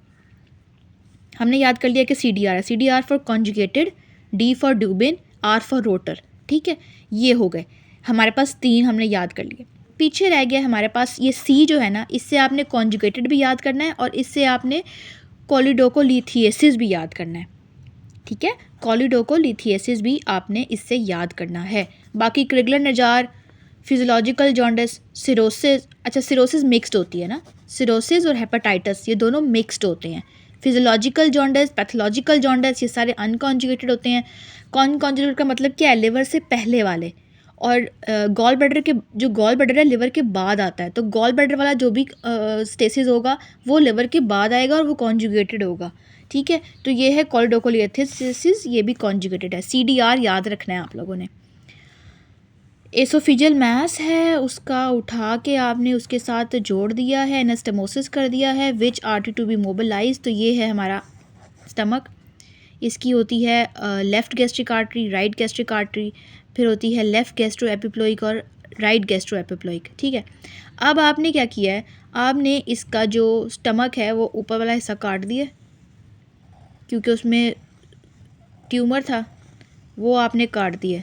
हमने याद कर लिया कि CDR है, CDR for conjugated, D for Dubin, R for Rotor, ठीक है। ये हो गए हमारे पास 3 हमने याद कर लिए। पीछे रह गया हमारे पास ये C जो है ना, इससे आपने कॉन्जुगेटेड भी याद करना है और इससे आपने कोलिडोकोलिथिएसिस भी याद करना है, ठीक है। कोलिडोकोलिथिएसिस भी आपने इससे याद करना है। बाकी क्रिगलर नजार, फिजियोलॉजिकल जॉन्डिस, सिरोसिस, अच्छा सिरोसिस मिक्स्ड होती है ना, सिरोसिस और हेपेटाइटिस ये दोनों मिक्स्ड होते हैं। फिजियोलॉजिकल जॉन्डिस, पैथोलॉजिकल जॉन्डिस ये सारे अनकॉन्जुगेटेड होते हैं। कॉन्जुगेटेड का मतलब क्या है, लिवर से पहले वाले, और गॉल ब्लैडर के, जो गॉल ब्लैडर है लिवर के बाद आता है, तो गॉल ब्लैडर वाला जो भी स्टेसिस होगा वो लिवर के बाद आएगा और वो कॉन्जुगेटेड होगा, ठीक है। तो ये है कोलिडोकोलिथिएसिस, ये भी कॉन्जुगेटेड है। CDR याद रखना है आप लोगों ने। एसोफिजियल मास है, उसका उठा के आपने उसके साथ जोड़ दिया है, एनास्टेमोसिस कर दिया है, विच आर्टरी टू बी मोबिलाइज, तो ये है हमारा स्टमक। इसकी होती है left gastric artery, right gastric artery, फिर होती है लेफ़्ट गैस्ट्रो एपिप्लोइक और राइट गैस्ट्रो एपिप्लोइक, ठीक है। अब आपने क्या किया है, आपने इसका जो स्टमक है वो ऊपर वाला हिस्सा काट दिया, क्योंकि उसमें ट्यूमर था, वो आपने काट दिया,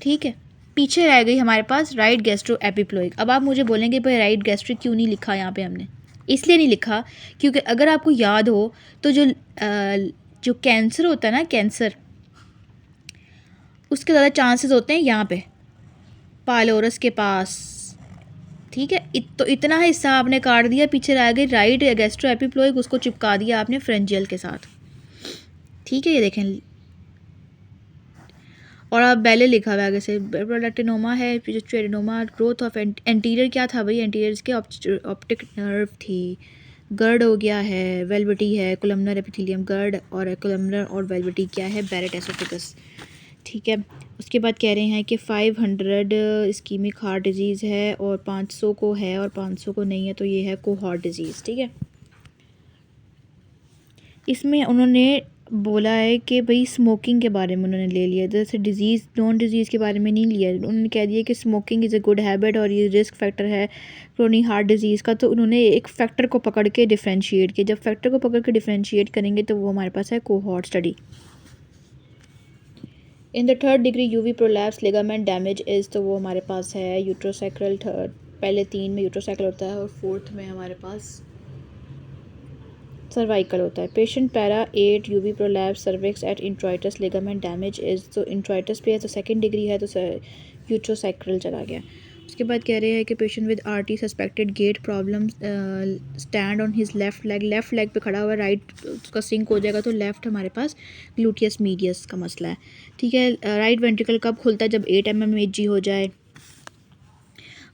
ठीक है। पीछे रह गई हमारे पास राइट गैस्ट्रो एपिप्लोइक। अब आप मुझे बोलेंगे भाई राइट गैस्ट्रिक क्यों नहीं लिखा यहाँ पे हमने, इसलिए नहीं लिखा क्योंकि अगर आपको याद हो तो जो कैंसर होता है ना, कैंसर, उसके ज़्यादा चांसेस होते हैं यहाँ पे पायलोरस के पास, ठीक है। तो इतना हिस्सा आपने काट दिया, पीछे रह गई राइट गैस्ट्रो एपिप्लोइक, उसको चिपका दिया आपने फ्रेंजियल के साथ, ठीक है। ये देखें, और आप पहले लिखा हुआ आगे से प्रोडक्टिनोमा है, एडेनोमा, ग्रोथ ऑफ एंटीरियर क्या था भाई, एंटीरियर के ऑप्टिक नर्व थी, गर्ड हो गया है, वेलवेटी है, कोलमनर एपिथेलियम, गर्ड और कोलमनर और वेलवेटी क्या है, बैरेट एसोफेगस, ठीक है। उसके बाद कह रहे हैं कि 500 इस्कीमिक हार्ट डिजीज़ है और 500 को है और 500 को नहीं है, तो ये है कोहार्ट डिजीज़, ठीक है। इसमें उन्होंने बोला है कि भाई स्मोकिंग के बारे में उन्होंने ले लिया, जैसे डिज़ीज़ नॉन डिज़ीज़ के बारे में नहीं लिया, उन्होंने कह दिया कि smoking is a good habit और ये रिस्क फैक्टर है क्रोनिक हार्ट डिजीज़ का, तो उन्होंने एक फैक्टर को पकड़ के डिफ्रेंशिएट किया। जब फैक्टर को पकड़ के डिफ्रेंशिएट करेंगे तो वो हमारे पास है cohort study. In the 3rd degree UV prolapse ligament damage is, तो वो हमारे पास है यूट्रोसैक्रल, पहले 3 में यूट्रोसैक्रल होता है और 4th में हमारे पास सर्वाइकल होता है। Patient para 8 UV prolapse cervix at introitus ligament damage is, तो इंट्राइटस पे है तो 2nd डिग्री है, तो यूट्रोसैक्रल चला गया। उसके बाद कह रहे हैं कि patient with RT suspected gait problem stand on his left leg पे खड़ा हुआ है, राइट उसका सिंक हो जाएगा तो लेफ्ट हमारे पास ग्लूटियस मीडियस का मसला है। ठीक है, राइट वेंट्रिकल कब खुलता है? जब 8 mm एजी हो जाए।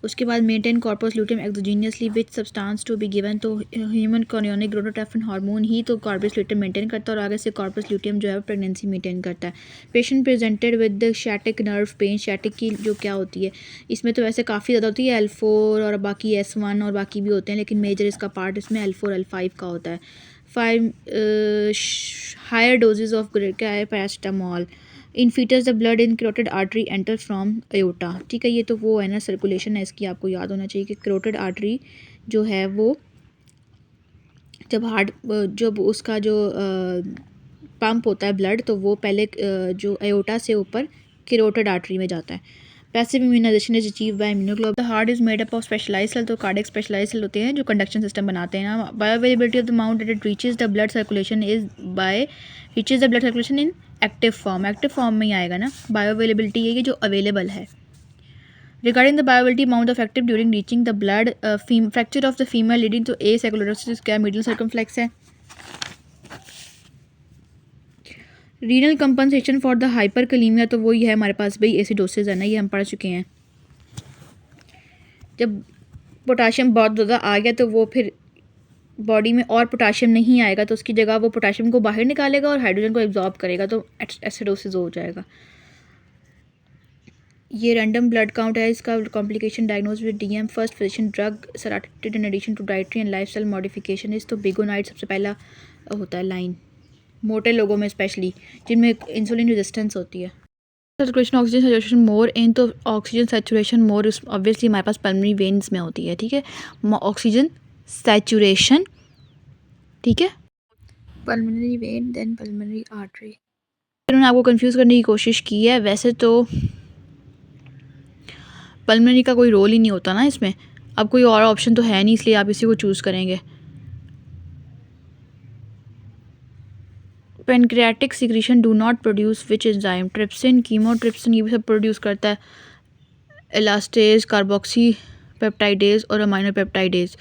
उसके बाद maintain corpus luteum exogenously which substance to be given, तो ह्यूमन कॉर्नियोनिक गोनाडोट्रोपिन हार्मोन ही तो कॉर्पस ल्यूटियम मेंटेन करता है और आगे से कॉर्पस ल्यूटियम जो है प्रेगनेंसी मेंटेन करता है। Patient presented with the sciatic nerve pain, sciatic की जो क्या होती है इसमें तो वैसे काफ़ी ज़्यादा होती है, L4 और बाकी S1 और बाकी भी होते हैं, लेकिन मेजर इसका पार्ट इसमें L4 L5 का होता है। 5 हायर डोजेज ऑफ क्या है paracetamol. In foetus the blood in carotid artery enter from aorta. ठीक है, ये तो वो है ना सर्कुलेशन है इसकी, आपको याद होना चाहिए कि कैरोटिड आर्टरी जो है वो जब उसका जो पंप होता है ब्लड, तो वो पहले जो अयोटा से ऊपर कैरोटिड आर्टरी में जाता है। Passive immunisation is achieve by immunoglobulin. The heart is made up of specialised cell, तो कार्डियक स्पेशलाइज्ड सेल होते हैं जो कंडक्शन सिस्टम बनाते हैं ना। Bioavailability of the amount that it reaches the blood circulation in active form, active form में ही आएगा ना। बायोअवेलेबिलिटी ये जो अवेलेबल है। Regarding the bioavailability amount of active during reaching the blood, fracture of the female leading to एसेक्युलोसिस क्या middle circumflex है। Renal compensation for the हाइपरकलीमिया, तो वही है हमारे पास भाई एसिडोसिस है ना, ये हम पढ़ चुके हैं। जब पोटाशियम बहुत ज़्यादा आ गया तो वो फिर बॉडी में और पोटाशियम नहीं आएगा, तो उसकी जगह वो पोटाशियम को बाहर निकालेगा और हाइड्रोजन को एब्जॉर्ब करेगा, तो एसिडोसिस हो जाएगा। ये रैंडम ब्लड काउंट है, इसका complication diagnose with DM first physician drug started in addition to dietary and lifestyle modification is, तो बिगोनाइट सबसे पहला होता है लाइन, मोटे लोगों में स्पेशली जिनमें इंसुलिन रेजिस्टेंस होती है। सर्कुलेशन ऑक्सीजन सैचुरेशन मोर इन, तो ऑक्सीजन सैचुरेशन मोर ऑब्वियसली हमारे पास पल्मोनरी वेन्स में होती है। ठीक है, ऑक्सीजन सैचुरेशन, ठीक है, pulmonary vein then pulmonary artery. उन्होंने आपको कंफ्यूज करने की कोशिश की है, वैसे तो पल्मोनरी का कोई रोल ही नहीं होता ना इसमें, अब कोई और ऑप्शन तो है नहीं, इसलिए आप इसी को चूज़ करेंगे। Pancreatic secretion do not produce which enzyme, trypsin, chymotrypsin, ये भी सब प्रोड्यूस करता है, एलास्टेज, कार्बोक्सी पेप्टाइडेज और अमाइनो पेप्टाइडेज।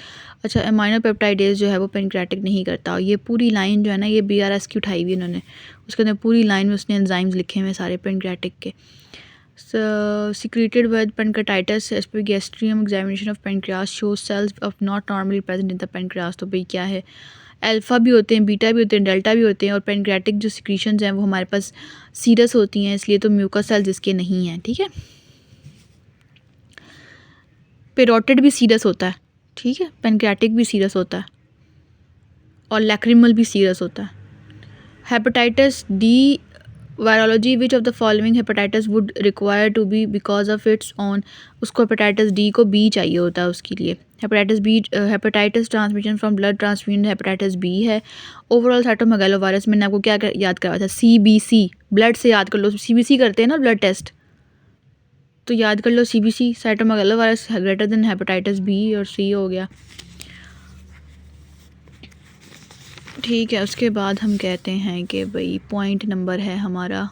अच्छा, अमाइनो पेप्टाइडेज जो है वो पेनक्रियाटिक नहीं करता। ये पूरी लाइन जो है ना, ये BRS की उठाई हुई इन्होंने, उसके अंदर पूरी लाइन में उसने एंजाइम्स लिखे हुए सारे पेनक्रियाटिक के। secreted with pancreatitis epigastrium examination of pancreas shows cells of not normally present in the pancreas, तो भाई क्या है, अल्फ़ा भी होते हैं, बीटा भी होते हैं, डेल्टा भी होते हैं, और पेनक्रियाटिक जो सिक्रीशंस हैं वो हमारे पास सीरस होती हैं, इसलिए तो म्यूकस सेल्स इसके नहीं हैं। ठीक है, पेरोटिड भी सीरस होता है, ठीक है, पेनक्रियाटिक भी सीरस होता है और लैक्रिमल भी सीरस होता है। Hepatitis D virology which of the following hepatitis would require to be because of its on, उसको हेपेटाइटिस डी को बी चाहिए होता है उसके लिए। Hepatitis B, hepatitis transmission from blood transfusion hepatitis B है। ओवरऑल साइटोमेगालोवायरस मैंने आपको क्या याद करवाया था, CBC, ब्लड से याद कर लो, CBC करते हैं ना ब्लड टेस्ट, तो याद कर लो CBC, cytomegalovirus greater than hepatitis B और C हो गया। ठीक है, उसके बाद हम कहते हैं कि भाई पॉइंट नंबर है हमारा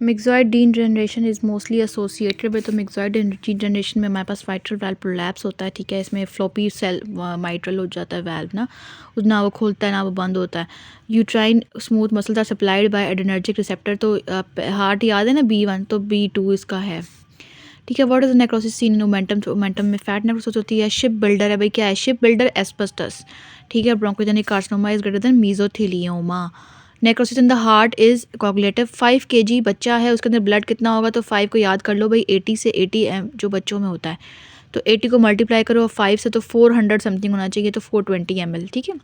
myxoid degeneration is mostly associated with, तो मिक्सॉइड डीजनरेशन में हमारे पास माइट्रल वाल्व प्रोलैप्स होता है। ठीक है, इसमें फ्लोपी सेल माइट्रल हो जाता है वाल्व ना वो खुलता है ना वो बंद होता है। Uterine smooth muscles are supplied by adrenergic receptor, तो हार्ट याद है ना B1, तो B2 इसका है। ठीक है, what is necrosis seen in momentum, तो मोमेंटम में फैट नेक्रोसिस होती है। शिप बिल्डर है भाई, क्या है शिप बिल्डर, एस्बेस्टस। ठीक है, bronchogenic carcinoma is greater than mesothelioma. Necrosis in the heart is coagulative. 5 kg बच्चा है, उसके अंदर ब्लड कितना होगा, तो 5 को याद कर लो भाई, 80 से 80 जो बच्चों में होता है, तो 80 को मल्टीप्लाई करो 5 से, तो 400 समथिंग होना चाहिए, तो 420 ml। ठीक है,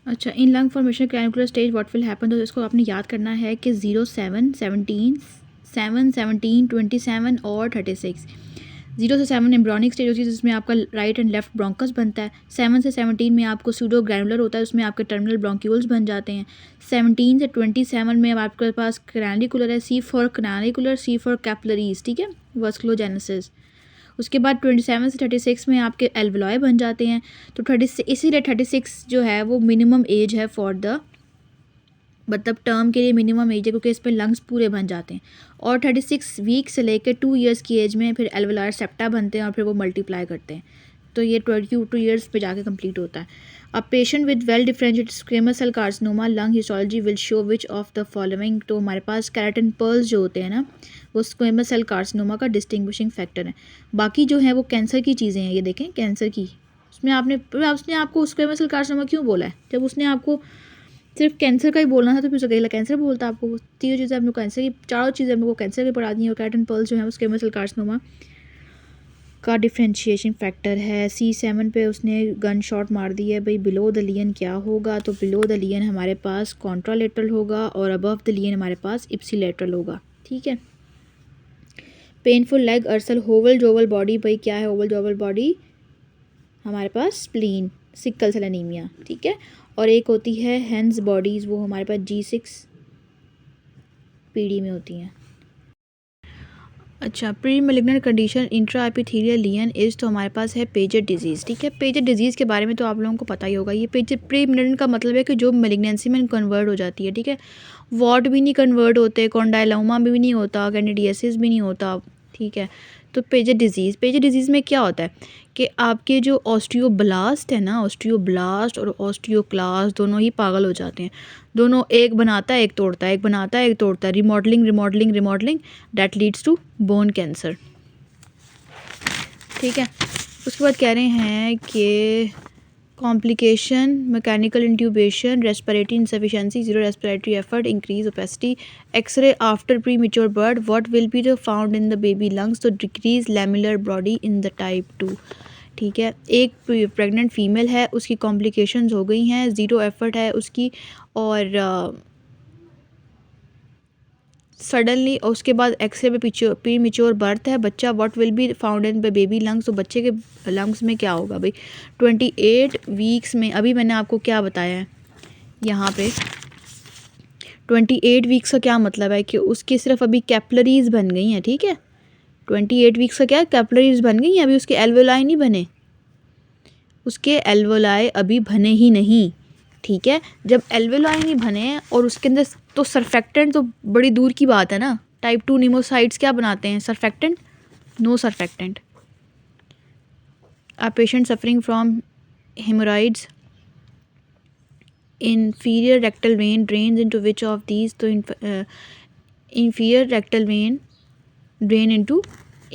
अच्छा, in lung formation granular stage what will happen, तो इसको आपने याद करना है कि 0, 7, 17, 7, 17, 27 और 36। 0 से 7 एम्ब्रॉनिक स्टेज होती है जिसमें आपका राइट एंड लेफ्ट ब्रोंकस बनता है। 7 से 17 में आपको सूडो ग्रैनुलर होता है, उसमें आपके टर्मिनल ब्रोंक्यूल्स बन जाते हैं। 17 से 27 में अब आपके पास कैनालिकुलर है, C for canalicular, C for capillaries. ठीक है, वास्कुलोजेनेसिस। उसके बाद 27 से 36 में आपके एल्वलॉय बन जाते हैं, तो 36, इसीलिए 36 जो है वो मिनिमम एज है फॉर द मतलब टर्म के लिए मिनिमम एज है क्योंकि इस पर लंग्स पूरे बन जाते हैं। और 36 वीक से लेकर 2 ईयर्स की एज में फिर एल्वोलार सेप्टा बनते हैं और फिर वो मल्टीप्लाई करते हैं, तो ये 22 ईयर्स पे जाके कंप्लीट होता है। A patient with well differentiated squamous cell carcinoma lung histology will show which of the following. तो हमारे पास केराटिन पर्ल्स जो होते हैं ना, वो स्क्वेमस सेल कार्सिनोमा का डिस्टिंग्विशिंग फैक्टर है। बाकी जो है वो कैंसर की चीज़ें हैं, ये देखें कैंसर की, उसमें उसने आपको स्क्वेमस सेल कार्सिनोमा क्यों बोला है? जब उसने आपको सिर्फ कैंसर का ही बोलना था तो फिर उसे अकेला कैंसर बोलता आपको। वो तीनों चीज़ें हमने कैंसर की, चारों चीज़ें हमने कैंसर की पढ़ा दी हैं। और केराटिन पर्ल्स जो है वो स्क्वेमस सेल कार्सिनोमा का डिफ्रेंशिएशन फैक्टर है। C7 पे उसने गन शॉट मार दी है भाई। बिलो द लियन क्या होगा? तो बिलो द लियन हमारे पास कॉन्ट्रालेटरल होगा और अबव द लियन हमारे पास इप्सिलेटरल होगा, ठीक है। पेनफुल लेग अर्सल होवल जोवल बॉडी, भाई क्या है ओवल जोवल बॉडी? हमारे पास स्प्लीन, सिकल सेल एनीमिया, ठीक है। और एक होती है हैंड्स बॉडीज़, वो हमारे पास G6 PD में होती हैं। अच्छा, pre malignant condition intra epithelial lesion is, तो हमारे पास है पेजेट डिजीज़, ठीक है। पेजेट डिजीज़ के बारे में तो आप लोगों को पता ही होगा। ये पेजेट प्री मेलिग्नेंट का मतलब है कि जो मेलिग्नेंसी में कन्वर्ट हो जाती है, ठीक है। वॉट भी नहीं कन्वर्ट होते, कॉन्डाइलोमा भी नहीं होता, कैंडिडियासिस भी नहीं होता, ठीक है। तो पेजेट डिजीज़ में क्या होता है कि आपके जो ऑस्टियोब्लास्ट है ना, ऑस्टियोब्लास्ट और ऑस्टियोक्लास्ट दोनों ही पागल हो जाते हैं। दोनों एक बनाता है एक तोड़ता है, एक बनाता है एक तोड़ता है, remodelling that leads to bone cancer, ठीक है। उसके बाद कह रहे हैं कि complication mechanical intubation, respiratory insufficiency, zero respiratory effort, increase opacity, X ray after pre mature birth, what will be the found in the baby lungs, तो decrease lamellar body in the type 2, ठीक है। एक प्रेग्नेंट फीमेल है, उसकी complications हो गई हैं, zero effort है उसकी, और सडनली उसके बाद एक्सरे पे प्री मेच्योर बर्थ है बच्चा, what will be found in baby lungs, तो बच्चे के लंग्स में क्या होगा भाई 28 वीक्स में। अभी मैंने आपको क्या बताया है यहाँ पे, 28 वीक्स का क्या मतलब है कि उसके सिर्फ अभी कैपलरीज बन गई हैं, ठीक है। 28 वीक्स का क्या कैपलरीज बन गई हैं, अभी उसके एल्वोलाई नहीं बने, उसके एल्वोलाई अभी बने ही नहीं, ठीक है। जब एल्वोलाई नहीं बने और उसके अंदर तो सरफेक्टेंट तो बड़ी दूर की बात है ना। टाइप 2 निमोसाइट्स क्या बनाते हैं? Surfactant, no surfactant. A patient suffering from haemorrhoids inferior rectal vein drains into which of these, तो inferior rectal vein drain into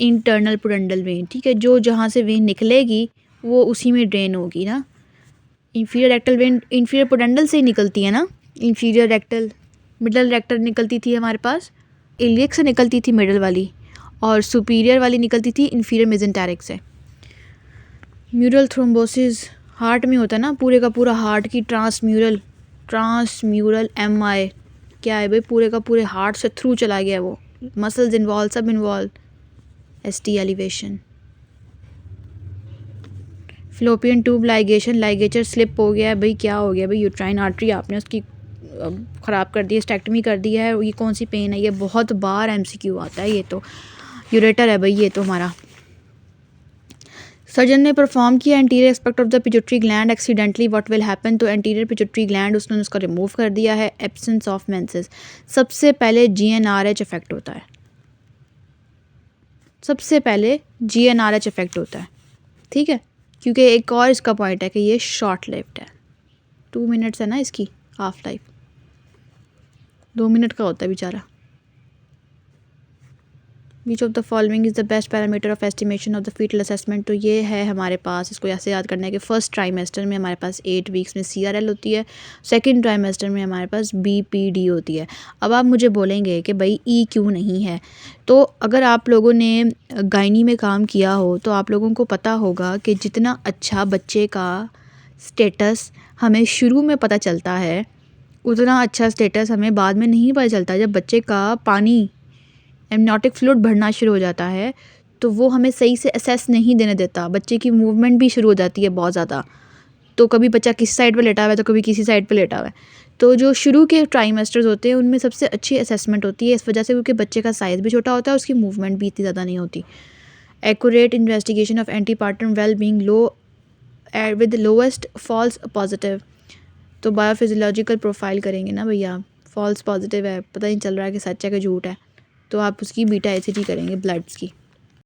internal pudendal vein, ठीक है। जो जहाँ से वेन निकलेगी वो उसी में ड्रेन होगी ना। Inferior rectal vein inferior pudendal से ही निकलती है ना। इंफीरियर रेक्टल, मिडल रेक्टल निकलती थी हमारे पास, इलियक से निकलती थी मिडल वाली, और सुपीरियर वाली निकलती थी इंफीरियर मेजेंटेरिक से। म्यूरल थ्रोम्बोसिस हार्ट में होता है ना, पूरे का पूरा हार्ट की ट्रांसम्यूरल MI क्या है भाई, पूरे का पूरे हार्ट से थ्रू चला गया वो, मसल्स इन्वॉल्व, सब involve. ST elevation, fallopian tube ligation, ligature slip हो गया है भाई, क्या हो गया भाई, यूट्राइन आर्टरी आपने उसकी ख़राब कर दी है, स्टेक्टमी कर दी है। ये कौन सी पेन है? ये बहुत बार MCQ आता है, ये तो यूरेटर है भाई ये तो हमारा। सर्जन ने परफॉर्म किया anterior aspect of the pituitary gland accidentally, what will happen, तो एंटीरियर पिट्यूटरी ग्लैंड उसने उसका रिमूव कर दिया है, एब्सेंस ऑफ मेंसेस। सबसे पहले GnRH इफेक्ट होता है, सबसे पहले GnRH इफेक्ट होता है, ठीक है। क्योंकि एक और इसका पॉइंट है कि ये शॉर्ट लिव्ड है, 2 मिनट्स है ना इसकी हाफ लाइफ, 2 मिनट का होता है बेचारा। Which of the following is the best parameter of estimation of the foetal assessment, तो ये है हमारे पास, इसको ऐसे याद करना है कि फर्स्ट ट्राइमेस्टर में हमारे पास 8 वीक्स में CRL होती है, सेकंड ट्राइमेस्टर में हमारे पास BPD होती है। अब आप मुझे बोलेंगे कि भाई E क्यों नहीं है, तो अगर आप लोगों ने गायनी में काम किया हो तो आप लोगों को पता होगा कि जितना अच्छा बच्चे का स्टेटस हमें शुरू में पता चलता है, उतना अच्छा स्टेटस हमें बाद में नहीं पता चलता। जब बच्चे का पानी एमनियोटिक फ्लूइड बढ़ना शुरू हो जाता है तो वो हमें सही से असेस नहीं देने देता, बच्चे की मूवमेंट भी शुरू हो जाती है बहुत ज़्यादा, तो कभी बच्चा किसी साइड पे लेटा हुआ है तो कभी किसी साइड पे लेटा हुआ है। तो जो शुरू के ट्राइमेस्टर्स होते हैं उनमें सबसे अच्छी असेसमेंट होती है, इस वजह से क्योंकि बच्चे का साइज़ भी छोटा होता है, उसकी मूवमेंट भी इतनी ज़्यादा नहीं होती। Accurate investigation of antepartum well being low with lowest false positive, तो बायोफिजियोलॉजिकल प्रोफाइल करेंगे ना भैया, फॉल्स पॉजिटिव है, पता नहीं चल रहा है कि सच है कि झूठ है, तो आप उसकी बीटा ACT करेंगे ब्लड्स की।